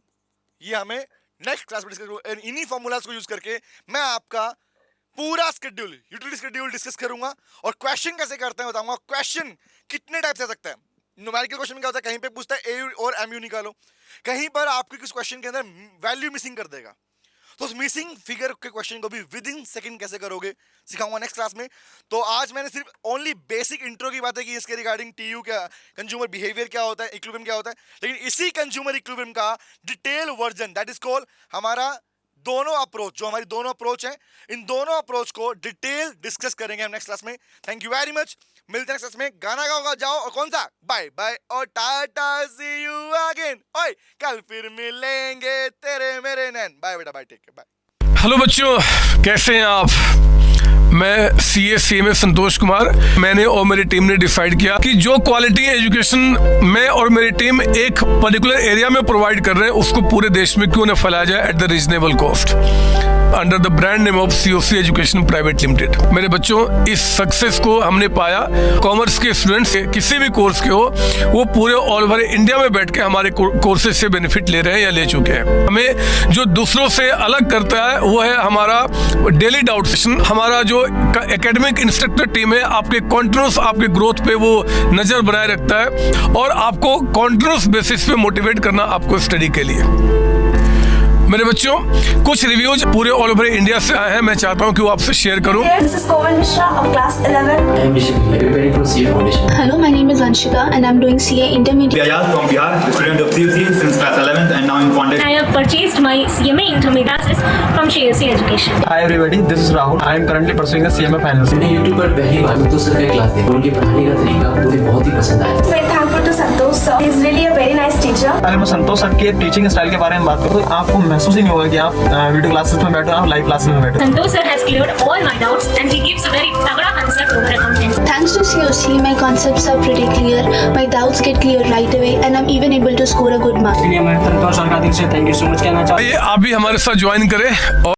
ये हमें नेक्स्ट क्लास में डिस्कस, इन्हीं फॉर्मूलाज को यूज करके मैं आपका पूरा शेड्यूल, यूटिलिटी शेड्यूल डिस्कस करूंगा, और क्वेश्चन कैसे करते हैं बताऊंगा। क्वेश्चन कितने टाइप से आ सकता है, न्यूमेरिकल क्वेश्चन क्या होता है, कहीं पे पूछता है एयू और एमयू निकालो, कहीं पर आपके किस क्वेश्चन के अंदर वैल्यू मिसिंग कर देगा, तो उस मिसिंग फिगर के क्वेश्चन को भी विद इन सेकंड कैसे करोगे सिखाऊंगा नेक्स्ट क्लास में। तो आज मैंने सिर्फ ओनली बेसिक इंट्रो की बातें की इसके रिगार्डिंग टीयू क्या, कंज्यूमर बिहेवियर क्या होता है, इक्विलिब्रियम क्या होता है, लेकिन इसी कंज्यूमर इक्विलिब्रियम का detail version that is called हमारा दोनों अप्रोच, जो हमारी दोनों अप्रोच हैं, इन दोनों अप्रोच को डिटेल डिस्कस करेंगे हम नेक्स्ट क्लास में। थैंक यू वेरी मच, मिलते हैं नेक्स्ट क्लास में। गाना गाओगा जाओ, और कौन सा, बाय बाय और टाटा, सी यू अगेन, ओए कल फिर मिलेंगे तेरे मेरे नैन, बाय बेटा, bye, take care, bye. Hello बच्चों, कैसे हैं आप? मैं CA संतोष कुमार। मैंने और मेरी टीम ने डिसाइड किया कि जो क्वालिटी एजुकेशन मैं और मेरी टीम एक पर्टिकुलर एरिया में प्रोवाइड कर रहे हैं उसको पूरे देश में क्यों न फैलाया जाए at the reasonable cost under the brand name of COC education private limited. मेरे बच्चों, इस सक्सेस को हमने पाया, कॉमर्स के स्टूडेंट्स किसी भी कोर्स के हो, वो पूरे ऑल ओवर इंडिया में बैठ के हमारे कोर्सेज से बेनिफिट ले रहे हैं या ले चुके हैं। हमें जो दूसरों से अलग करता है वो है हमारा डेली डाउट सेशन। हमारा जो एकेडमिक इंस्ट्रक्टर टीम है आपके कॉन्टिन्यूस आपके ग्रोथ पे वो नजर बनाए रखता है और आपको कॉन्टिन्यूस बेसिस पे मोटिवेट करना आपको स्टडी के लिए। मेरे बच्चों, कुछ रिव्यूज पूरे ऑल ओवर इंडिया से आए हैं, मैं चाहता हूं कि वो आपसे शेयर करूं। This is Komal Mishra of class 11. I am Rishik, preparing for CA Foundation. Hello, my name is Anshika and I'm doing CA Intermediate. Ayaz from Bihar, the student of COC since class 11th and now in Foundation. I have purchased my CMA Intermediate from CSC Education. Hi everybody, this is Rahul. I am currently pursuing the CMA finals. मैंने YouTube पर पहली बार संतोष sir का class देखा, उनके पढ़ाने का तरीका मुझे बहुत ही पसंद आया। Very thankful to Santosh sir. He is really a very nice teacher. अगर मैं संतोष सर के टीचिंग स्टाइल के बारे में बात करूँ तो आपको महसूस ही नहीं होगा कि आप वीडियो क्लासेस में बैठो, आप लाइव क्लासेस में बैठो। Santosh sir has cleared all my doubts and he gives a very तगड़ा concept over accountancy. Thanks to COC, my concepts are pretty clear, my doubts get clear right away and I'm even able to score a good mark. इसलिए मैं संतोष sir का दिल से thank you so much कहना चाहता हूँ। आइए आप भी हमारे साथ ज्वाइन करें और